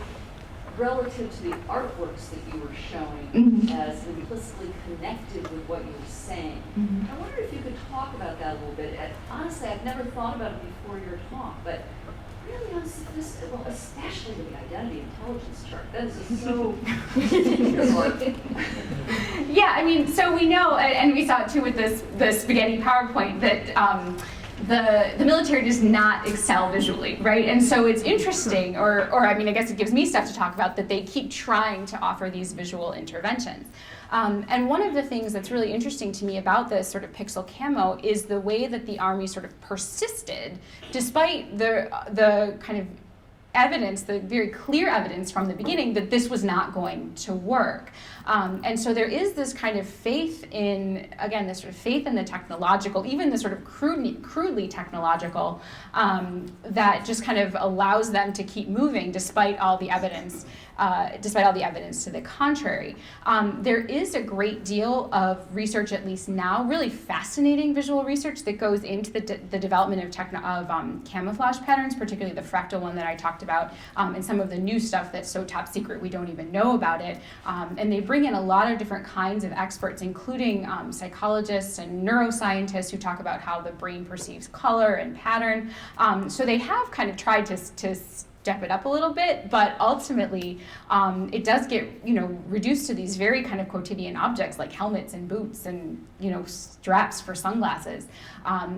relative to the artworks that you were showing as implicitly connected with what you were saying. I wonder if you could talk about that a little bit. Honestly, I've never thought about it before your talk, but really unsophisticated, well, especially with the identity intelligence chart. That is just so Yeah, I mean, so we know, and we saw it too with the spaghetti PowerPoint, that the military does not excel visually, right? And so it's interesting, or I mean, I guess it gives me stuff to talk about, that they keep trying to offer these visual interventions. And one of the things that's really interesting to me about this sort of pixel camo is the way that the Army sort of persisted, despite the kind of evidence, the very clear evidence from the beginning that this was not going to work. And so there is this kind of faith in, again, this sort of faith in the technological, even the sort of crudely technological, that just kind of allows them to keep moving despite all the evidence to the contrary. There is a great deal of research, at least now, really fascinating visual research that goes into the development of camouflage patterns, particularly the fractal one that I talked about, and some of the new stuff that's so top secret we don't even know about it. And they bring in a lot of different kinds of experts, including psychologists and neuroscientists who talk about how the brain perceives color and pattern. So they have kind of tried to step it up a little bit, but ultimately it does get reduced to these very kind of quotidian objects like helmets and boots and straps for sunglasses.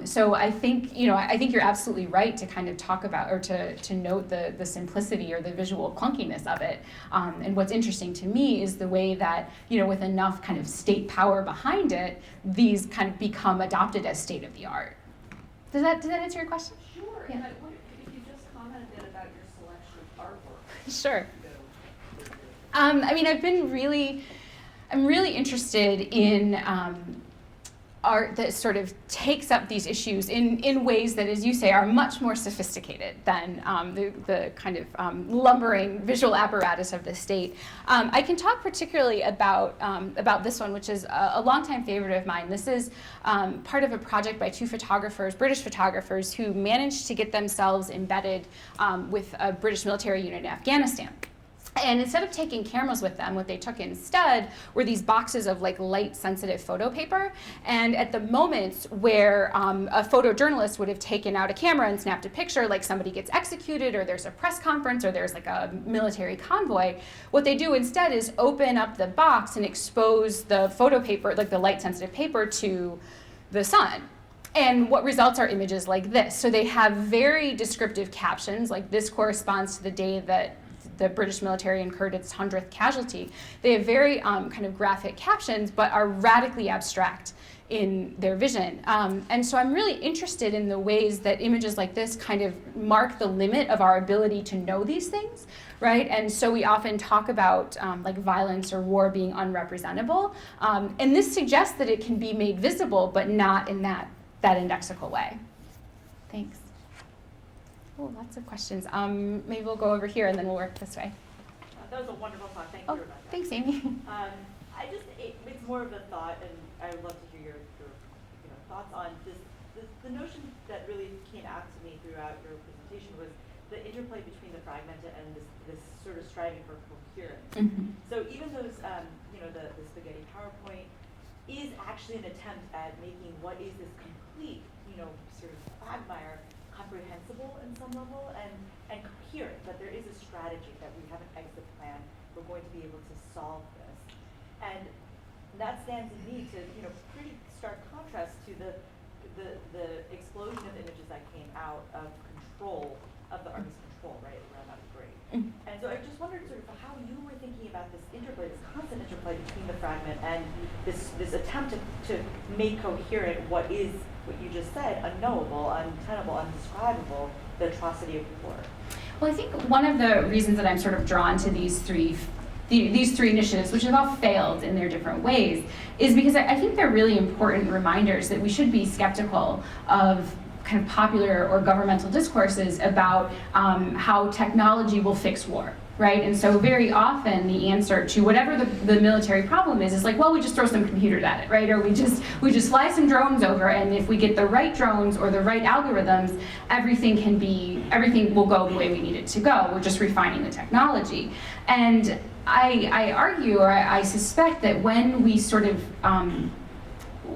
So I think you're absolutely right to kind of talk about, or to note the simplicity or the visual clunkiness of it. And what's interesting to me is the way that with enough kind of state power behind it, these kind of become adopted as state of the art. Does that answer your question? Sure. Yeah. And I wonder if you just comment a bit about your selection of artwork. Sure. I mean, I'm really interested in art that sort of takes up these issues in ways that, as you say, are much more sophisticated than the kind of lumbering visual apparatus of the state. I can talk particularly about this one, which is a longtime favorite of mine. This is part of a project by two photographers, British photographers, who managed to get themselves embedded with a British military unit in Afghanistan. And instead of taking cameras with them, what they took instead were these boxes of like light-sensitive photo paper. And at the moments where a photojournalist would have taken out a camera and snapped a picture, like somebody gets executed, or there's a press conference, or there's like a military convoy, what they do instead is open up the box and expose the photo paper, like the light-sensitive paper, to the sun. And what results are images like this. So they have very descriptive captions, like this corresponds to the day that the British military incurred its 100th casualty. They have very kind of graphic captions, but are radically abstract in their vision. And so I'm really interested in the ways that images like this kind of mark the limit of our ability to know these things, right? And so we often talk about like violence or war being unrepresentable. And this suggests that it can be made visible, but not in that indexical way. Thanks. Oh, lots of questions. Maybe we'll go over here and then we'll work this way. That was a wonderful thought. Thank you, Rebecca. Thanks, Amy. It's more of a thought, and I would love to hear your thoughts on this. The notion that really came out to me throughout your presentation was the interplay between the fragmented and this sort of striving for coherence. Mm-hmm. So even those, the spaghetti PowerPoint is actually an attempt at making what is this complete, sort of quagmire comprehensible in some level and coherent, but there is a strategy that we have an exit plan. We're going to be able to solve this. And that stands in need to, pretty stark contrast to the explosion of images that came out of control, of the Army's control, right, around that grade. And so I just wondered sort of how you were thinking about this interplay, this constant interplay between the fragment and this attempt to make coherent what is, what you just said, unknowable, untenable, undescribable, the atrocity of war. Well, I think one of the reasons that I'm sort of drawn to these three initiatives, which have all failed in their different ways, is because I think they're really important reminders that we should be skeptical of kind of popular or governmental discourses about how technology will fix war, right? And so very often the answer to whatever the military problem is like, well, we just throw some computers at it, right? Or we just fly some drones over, and if we get the right drones or the right algorithms, everything will go the way we need it to go. We're just refining the technology. And I argue, or I suspect that when we sort of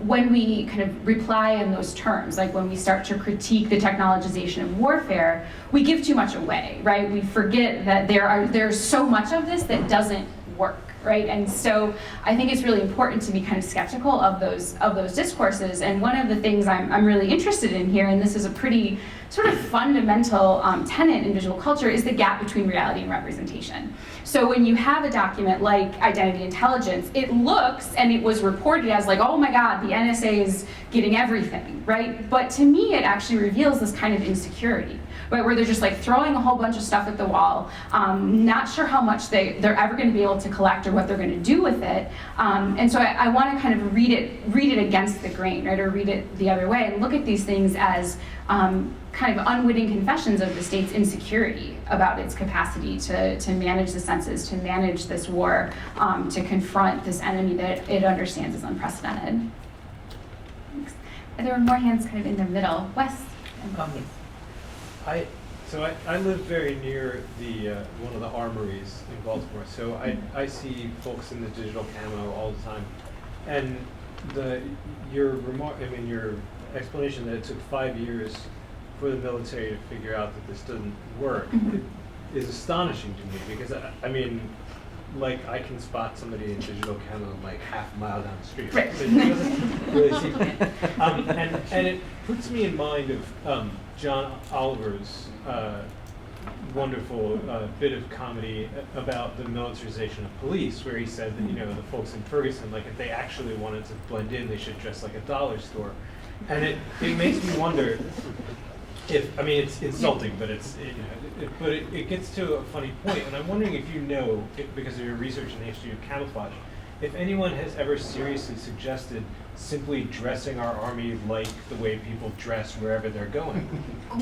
when we kind of reply in those terms, like when we start to critique the technologization of warfare, we give too much away, right? We forget that there's so much of this that doesn't work, right? And so I think it's really important to be kind of skeptical of those discourses. And one of the things I'm really interested in here, and this is a pretty sort of fundamental tenet in visual culture, is the gap between reality and representation. So when you have a document like Identity Intelligence, it looks, and it was reported as like, oh my God, the NSA is getting everything, right? But to me, it actually reveals this kind of insecurity, right? Where they're just like throwing a whole bunch of stuff at the wall, not sure how much they're ever going to be able to collect or what they're going to do with it. And so I want to kind of read it against the grain, right? Or read it the other way and look at these things as kind of unwitting confessions of the state's insecurity about its capacity to manage the senses, to manage this war, to confront this enemy that it understands as unprecedented. Thanks. There were more hands kind of in the middle. Wes? I live very near the one of the armories in Baltimore, so I see folks in the digital camo all the time, and your explanation that it took 5 years for the military to figure out that this doesn't work is astonishing to me, because I can spot somebody in digital camo like half a mile down the street. Right. So it doesn't really see. And it puts me in mind of John Oliver's wonderful bit of comedy about the militarization of police, where he said that the folks in Ferguson, like if they actually wanted to blend in, they should dress like a dollar store. And it makes me wonder if, it's insulting, but it gets to a funny point, and I'm wondering if because of your research in the history of camouflage, if anyone has ever seriously suggested simply dressing our army like the way people dress wherever they're going?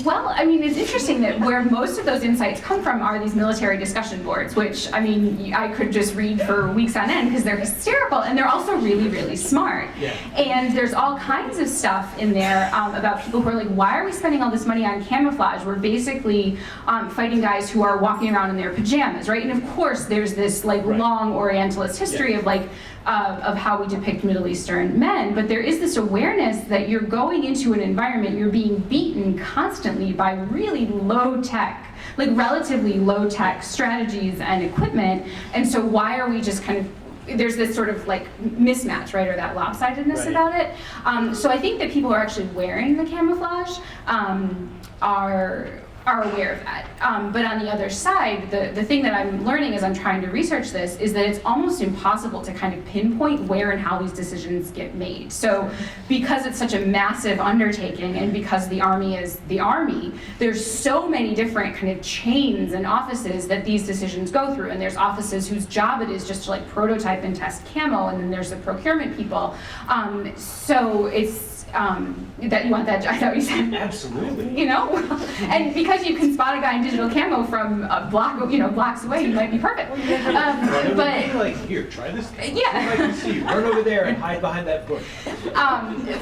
Well, I mean, it's interesting that where most of those insights come from are these military discussion boards, which, I mean, I could just read for weeks on end because they're hysterical and they're also really, really smart. Yeah. And there's all kinds of stuff in there about people who are like, why are we spending all this money on camouflage? We're basically fighting guys who are walking around in their pajamas, right? And of course, there's this like long Orientalist history of like, of how we depict Middle Eastern men, but there is this awareness that you're going into an environment, you're being beaten constantly by really low-tech, like relatively low-tech strategies and equipment, and so why are we just kind of, there's this sort of like mismatch, right, or that lopsidedness about it. So I think that people who are actually wearing the camouflage are aware of that. But on the other side, the thing that I'm learning as I'm trying to research this is that it's almost impossible to kind of pinpoint where and how these decisions get made. So because it's such a massive undertaking and because the Army is the Army, there's so many different kind of chains and offices that these decisions go through. And there's offices whose job it is just to like prototype and test camo, and then there's the procurement people. So it's, that you want that, I thought you said. Absolutely. You know, and because you can spot a guy in digital camo from a block, blocks away, you might be perfect. But like, here, try this. Yeah. I can see you. Run over there and hide behind that bush.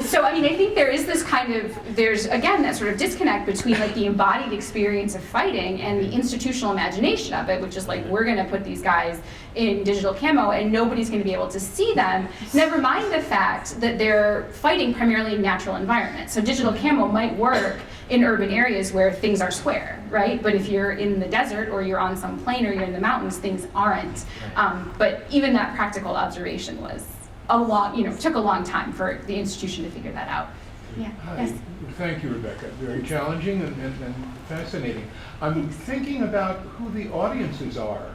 So I mean, I think there is this kind of, there's again that sort of disconnect between like the embodied experience of fighting and the institutional imagination of it, which is like we're going to put these guys in digital camo and nobody's going to be able to see them. Never mind the fact that they're fighting primarily in natural environments. So digital camo might work in urban areas where things are square, right? But if you're in the desert or you're on some plain or you're in the mountains, things aren't. But even that practical observation was a long, took a long time for the institution to figure that out. Yeah. Hi. Yes. Thank you, Rebecca. Very challenging and fascinating. I'm thinking about who the audiences are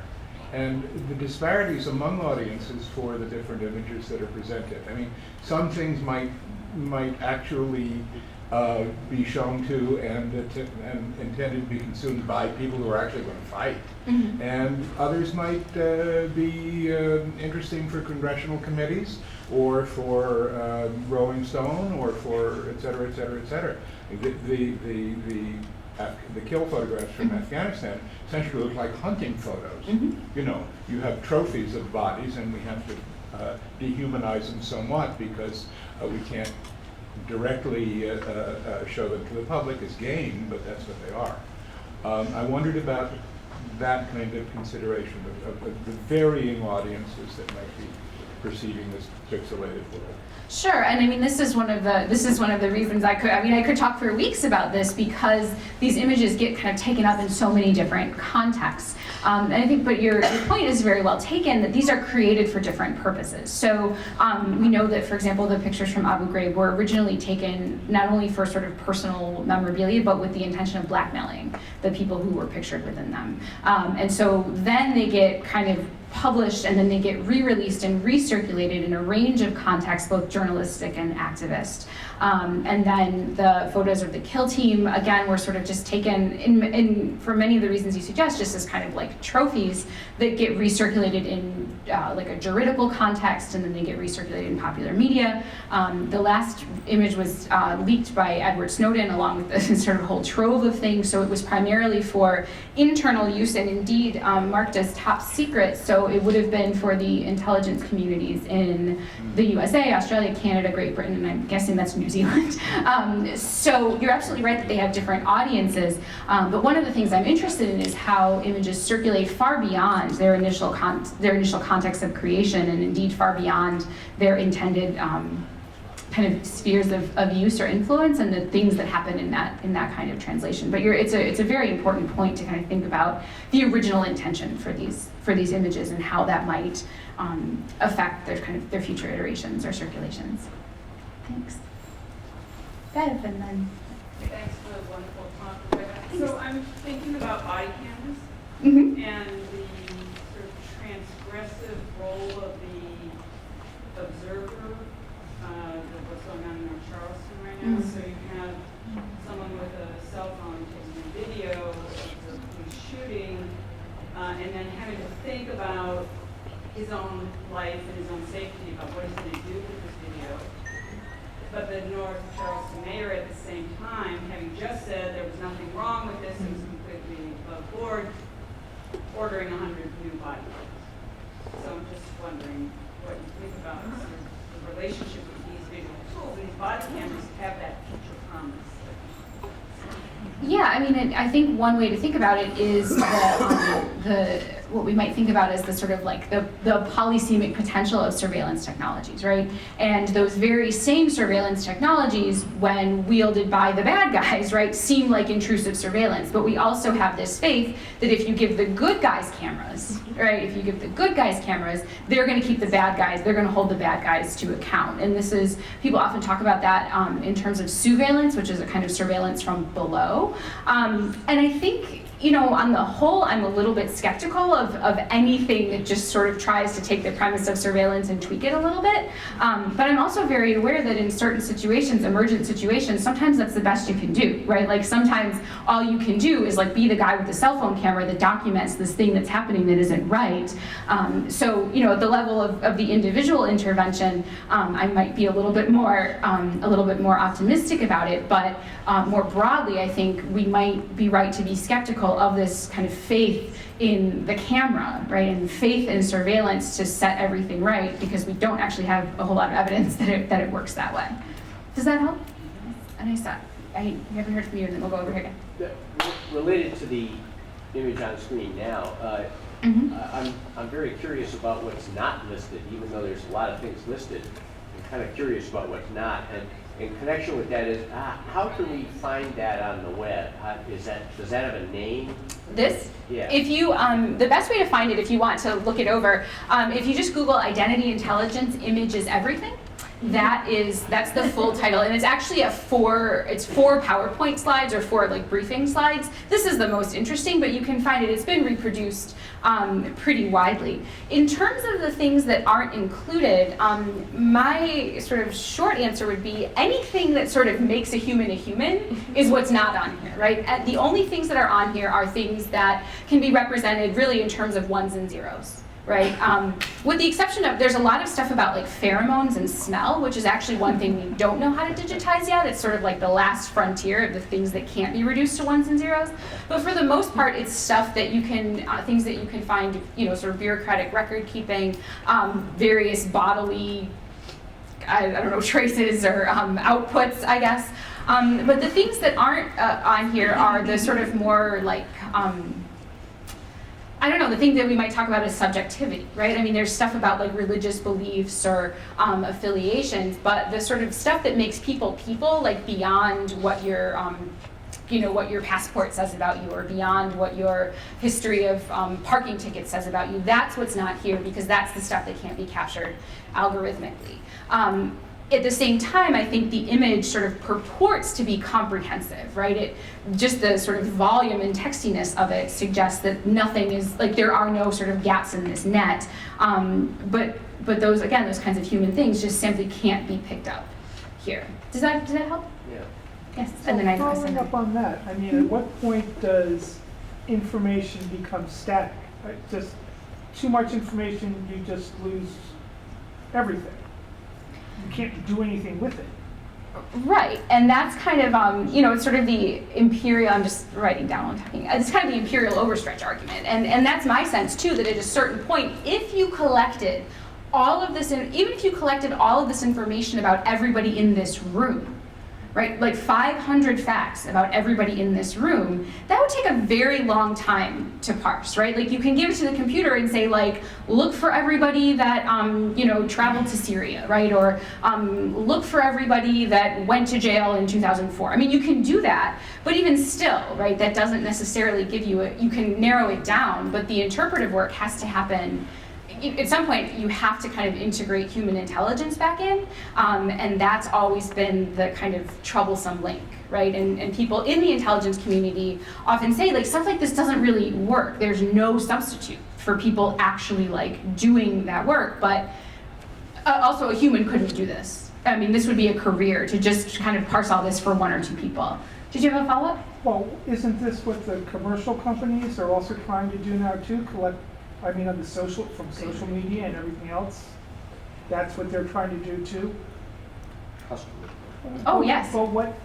and the disparities among audiences for the different images that are presented. I mean, some things might actually be shown to and intended to be consumed by people who are actually going to fight. And others might be interesting for congressional committees or for Rolling Stone or for et cetera, et cetera, et cetera. The kill photographs from Afghanistan essentially look like hunting photos. You have trophies of bodies and we have to dehumanize them somewhat because we can't directly show them to the public as game, but that's what they are. I wondered about that kind of consideration of the varying audiences that might be perceiving this pixelated world. Sure, and I mean this is one of the reasons I could talk for weeks about this because these images get kind of taken up in so many different contexts. And I think, but your point is very well taken that these are created for different purposes. So we know that, for example, the pictures from Abu Ghraib were originally taken not only for sort of personal memorabilia, but with the intention of blackmailing the people who were pictured within them. And so then they get kind of published and then they get re-released and recirculated in a range of contexts, both journalistic and activist. And then the photos of the kill team, again, were sort of just taken in for many of the reasons you suggest, just as kind of like trophies that get recirculated in like a juridical context, and then they get recirculated in popular media. The last image was leaked by Edward Snowden along with this sort of whole trove of things, so it was primarily for internal use and indeed marked as top secret, so it would have been for the intelligence communities in the USA, Australia, Canada, Great Britain, and I'm guessing that's New Zealand. So you're absolutely right that they have different audiences, but one of the things I'm interested in is how images circulate far beyond their initial context of creation, and indeed far beyond their intended kind of spheres of use or influence, and the things that happen in that kind of translation. But it's a very important point to kind of think about the original intention for these images and how that might affect their future iterations or circulations. Thanks. Bev, and then. Thanks for the wonderful talk, Rebecca. So I'm thinking about body cameras Mm-hmm. and the sort of transgressive role of the observer of what's going on in Charleston right now. Mm-hmm. So you have someone with a cell phone taking a video of the police shooting, and then having to think about his own life and his own safety, about what he's going to do with this video. the North Charleston mayor at the same time, having just said there was nothing wrong with this, it was completely above board, ordering 100 new body cameras. So I'm just wondering what you think about sort of the relationship with these visual tools, and these body cameras have that future promise. Yeah, I mean, I think one way to think about it is what we might think about as the sort of like the polysemic potential of surveillance technologies, right? And those very same surveillance technologies, when wielded by the bad guys, right, seem like intrusive surveillance. But we also have this faith that if you give the good guys cameras, right, if you give the good guys cameras, they're going to keep the bad guys, they're going to hold the bad guys to account. And this is, people often talk about that in terms of surveillance, which is a kind of surveillance from below. And I think, you know, on the whole, I'm a little bit skeptical of anything that just sort of tries to take the premise of surveillance and tweak it a little bit. But I'm also very aware that in certain situations, emergent situations, sometimes that's the best you can do, right? Like sometimes all you can do is like be the guy with the cell phone camera that documents this thing that's happening that isn't right. So, you know, at the level of the individual intervention, I might be a little bit more optimistic about it. But more broadly, I think we might be right to be skeptical of this kind of faith in the camera, right, and faith in surveillance to set everything right, because we don't actually have a whole lot of evidence that it works that way. Does that help? And I saw, you haven't heard from you, and then we'll go over here again. Related to the image on screen now, I'm very curious about what's not listed, even though there's a lot of things listed. I'm kind of curious about what's not. And in connection with that is, how can we find that on the web? Does that have a name? This? Yeah. If you, the best way to find it, if you want to look it over, if you just Google identity intelligence, image is everything. That's the full title, and it's actually four PowerPoint slides or 4 like briefing slides. This is the most interesting, but you can find it. It's been reproduced pretty widely. In terms of the things that aren't included, my sort of short answer would be anything that sort of makes a human is what's not on here, right? And the only things that are on here are things that can be represented really in terms of ones and zeros. Right, with the exception of, there's a lot of stuff about like pheromones and smell, which is actually one thing we don't know how to digitize yet. It's sort of like the last frontier of the things that can't be reduced to ones and zeros. But for the most part, it's stuff that you can, things that you can find, you know, sort of bureaucratic record keeping, various bodily, I don't know, traces or outputs, I guess. But the things that aren't on here are the sort of more like, I don't know, the thing that we might talk about is subjectivity, right? I mean, there's stuff about like religious beliefs or affiliations, but the sort of stuff that makes people, like beyond what your, you know, what your passport says about you or beyond what your history of parking tickets says about you, that's what's not here, because that's the stuff that can't be captured algorithmically. At the same time, I think the image sort of purports to be comprehensive, right? Just the sort of volume and textiness of it suggests that nothing is, like there are no sort of gaps in this net. But those, again, those kinds of human things just simply can't be picked up here. Does that help? Yeah. Yes. So And then following up on that, I mean, at what point does information become static? Just too much information, you just lose everything. You can't do anything with it. Right, and that's kind of, you know, it's sort of the imperial, I'm just writing down while I'm talking, it's kind of the imperial overstretch argument, and that's my sense too, that at a certain point, if you collected all of this, even if you collected all of this information about everybody in this room, right, like 500 facts about everybody in this room, that would take a very long time to parse, right? Like you can give it to the computer and say like, look for everybody that, you know, traveled to Syria, right? Or look for everybody that went to jail in 2004. I mean, you can do that, but even still, right, that doesn't necessarily give you you can narrow it down, but the interpretive work has to happen. At some point, you have to kind of integrate human intelligence back in, and that's always been the kind of troublesome link, right? And people in the intelligence community often say, like, stuff like this doesn't really work. There's no substitute for people actually, like, doing that work, but also a human couldn't do this. I mean, this would be a career to just kind of parse all this for 1 or 2 people. Did you have a follow-up? Well, isn't this what the commercial companies are also trying to do now too? Collect, I mean, on the social media and everything else? That's what they're trying to do too? Oh, yes. But what,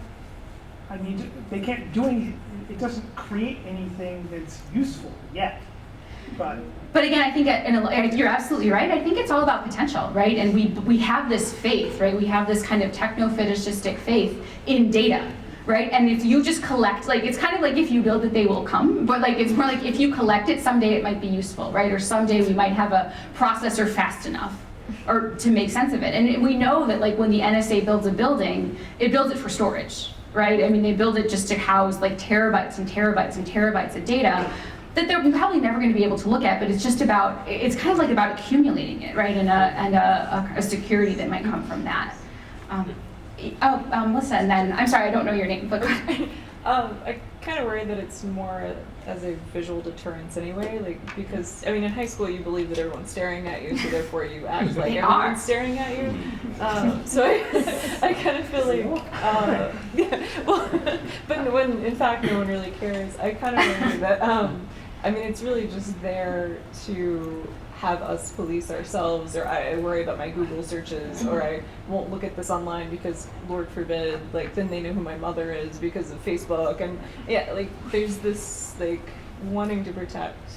I mean, they can't do anything, it doesn't create anything that's useful yet, but. But again, I think you're absolutely right. I think it's all about potential, right? And we have this faith, right? We have this kind of techno-fetishistic faith in data, right? And if you just collect, like, it's kind of like if you build it, they will come. But like, it's more like if you collect it, someday it might be useful, right? Or someday we might have a processor fast enough or to make sense of it. And we know that like when the NSA builds a building, it builds it for storage, right? I mean, they build it just to house like terabytes and terabytes and terabytes of data that they're probably never going to be able to look at, but it's just about, it's kind of like about accumulating it, right? And a security that might come from that. Melissa, and then, I'm sorry, I don't know your name, but I kind of worry that it's more as a visual deterrence anyway, like, because, I mean, in high school you believe that everyone's staring at you, so therefore you act like everyone's staring at you. So I kind of feel like, yeah, well, but when in fact no one really cares, I kind of worry that, I mean, it's really just there to have us police ourselves, or I worry about my Google searches, or I won't look at this online because, Lord forbid, like, then they know who my mother is because of Facebook, and yeah, like, there's this, like, wanting to protect,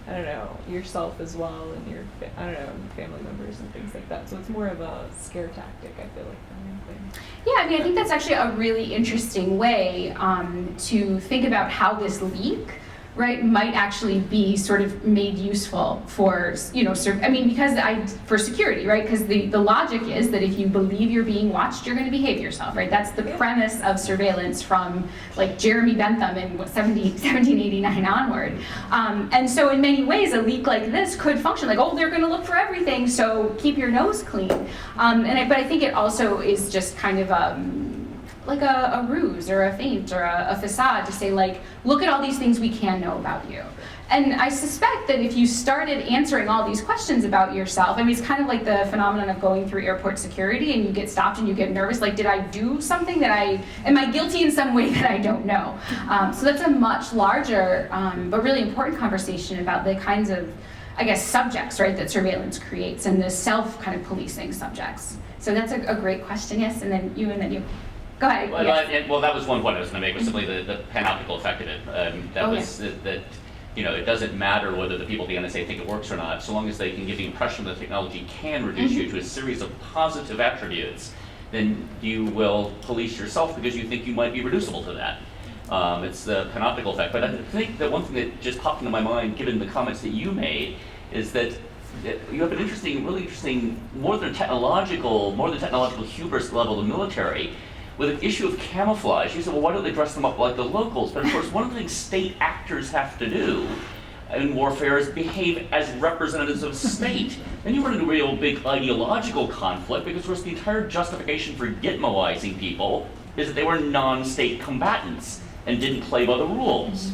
I don't know, yourself as well, and your, I don't know, family members and things like that, so it's more of a scare tactic, I feel like, than anything. yeah, I mean, I think that's actually a really interesting way to think about how this leak, right, might actually be sort of made useful for, you know, I mean, because for security, right? Because the logic is that if you believe you're being watched, you're going to behave yourself, right? That's the premise of surveillance from like Jeremy Bentham in 1789 onward. And so in many ways, a leak like this could function like, oh, they're going to look for everything, so keep your nose clean. But I think it also is just kind of like a ruse or a feint or a facade to say like, look at all these things we can know about you. And I suspect that if you started answering all these questions about yourself, I mean, it's kind of like the phenomenon of going through airport security and you get stopped and you get nervous, like, did I do something that am I guilty in some way that I don't know? So that's a much larger, but really important conversation about the kinds of, I guess, subjects, right, that surveillance creates and the self kind of policing subjects. So that's a great question, yes, and then you. Go ahead. Well, yes. well, that was one point I was going to make, was simply the panoptical effect of it. That you know, it doesn't matter whether the people at the NSA think it works or not, so long as they can give the impression that the technology can reduce you to a series of positive attributes, then you will police yourself because you think you might be reducible to that. It's the panoptical effect. But I think that one thing that just popped into my mind, given the comments that you made, is that you have an interesting, really interesting, more than technological hubris level of the military, with an issue of camouflage. You said, well, why don't they dress them up like the locals? But of course, one of the things state actors have to do in warfare is behave as representatives of state. Then you run into a real big ideological conflict, because of course the entire justification for Gitmoizing people is that they were non-state combatants and didn't play by the rules.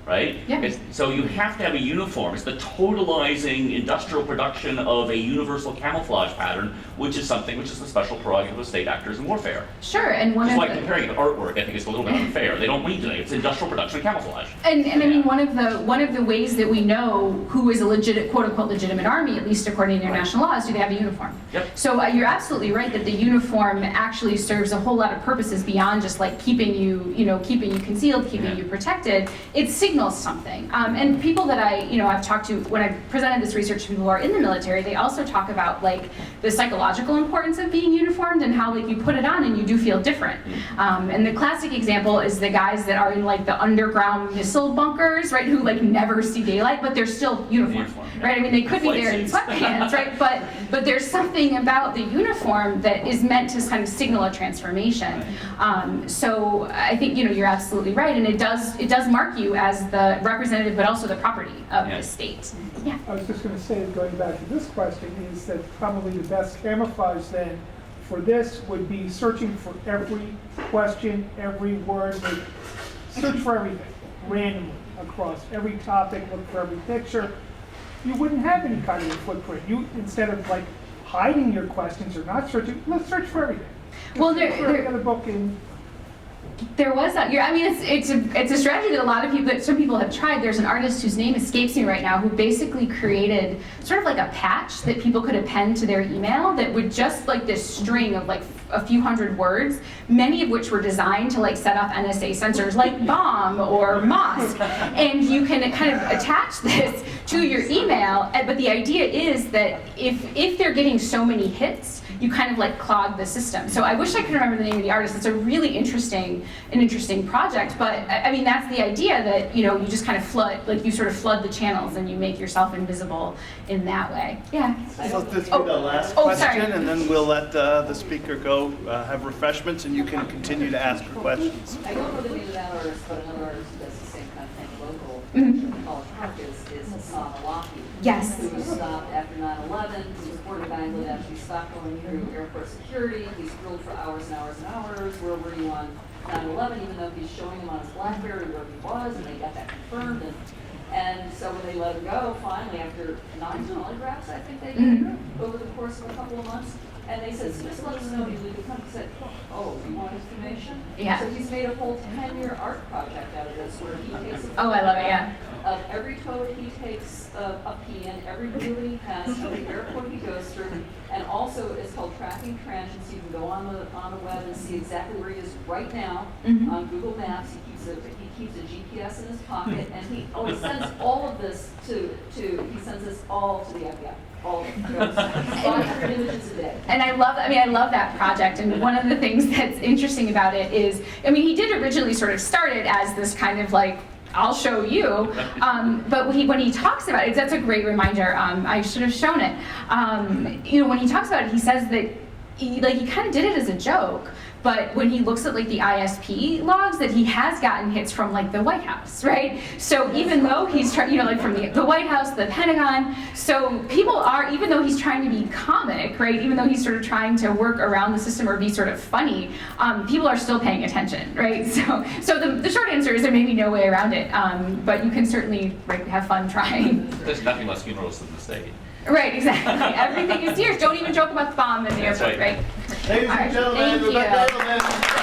Right? Yeah. So you have to have a uniform. It's the totalizing industrial production of a universal camouflage pattern, which is the special prerogative of state actors in warfare. Sure, and one Just of like the, comparing it to artwork, I think it's a little bit unfair. They don't mean to. It's industrial production of camouflage. And I mean, one of the ways that we know who is a legit, quote unquote, legitimate army, at least according to international law, is do they have a uniform? Yep. So you're absolutely right that the uniform actually serves a whole lot of purposes beyond just like keeping you concealed, keeping you protected. It signals something. And people that I've talked to when I presented this research to people who are in the military, they also talk about like the psychological importance of being uniformed and how like you put it on and you do feel different. And the classic example is the guys that are in like the underground missile bunkers, right, who like never see daylight, but they're still uniformed, right? I mean, they could be there in sweatpants, right? But there's something about the uniform that is meant to kind of signal a transformation. So I think you're absolutely right, and it does mark you as the representative, but also the property of the state. Yeah. I was just going to say, going back to this question, is that probably the best camouflage then for this would be searching for every question, every word, search for everything randomly across every topic, look for every picture. You wouldn't have any kind of a footprint. You, instead of like hiding your questions or not searching, let's search for everything. Well, every other book in. There was that. I mean, it's a strategy that some people have tried. There's an artist whose name escapes me right now who basically created sort of like a patch that people could append to their email that would just like this string of like a few hundred words, many of which were designed to like set off NSA sensors like bomb or mosque. And you can kind of attach this to your email, but the idea is that if they're getting so many hits, you kind of like clog the system. So I wish I could remember the name of the artist. It's a really interesting project, but I mean, that's the idea, that, you know, you just kind of flood, like you sort of flood the channels and you make yourself invisible in that way. Yeah. So this will be the last question, and then we'll let the speaker go have refreshments, and you can continue to ask her questions. I don't know the name of that artist, but another artist who does the same kind of thing local in College Park is Hassan Alaki. Yes. Who stopped after 9/11. He was born in Bangladesh. He stopped going through airport security. He's grilled for hours and hours and hours. Where were you on 9/11? Even though he's showing him on his BlackBerry where he was, and they got that confirmed. And so when they let him go, finally, after 9 polygraphs, I think they did, over the course of a couple of months, and they said, so just let us know you leave the country. He said, oh, you want information? Yeah. So he's made a whole 10-year art project out of this, where he takes Oh, I love it, yeah. of every toilet he takes a pee in, every room he has, every airport he goes through, and also it's called tracking transients. You can go on the web and see exactly where he is right now on Google Maps. He keeps a GPS in his pocket, and he sends all of this he sends this all to the FBI. All 500 images a day. And I love that project. And one of the things that's interesting about it is, I mean, he did originally sort of start it as this kind of like, I'll show you, but when he talks about it, that's a great reminder. I should have shown it. You know, when he talks about it, he says that he kind of did it as a joke. But when he looks at like the ISP logs, that he has gotten hits from like the White House, right? So even though he's trying, you know, like from the White House, the Pentagon, so people are, even though he's trying to be comic, right? Even though he's sort of trying to work around the system or be sort of funny, people are still paying attention, right? So the short answer is there may be no way around it, but you can certainly have fun trying. There's nothing less humorous than the state. Right, exactly. Everything is serious. Don't even joke about the bomb in the That's airport, right. right? Ladies All right, and gentlemen, thank you. Rebecca Adelman.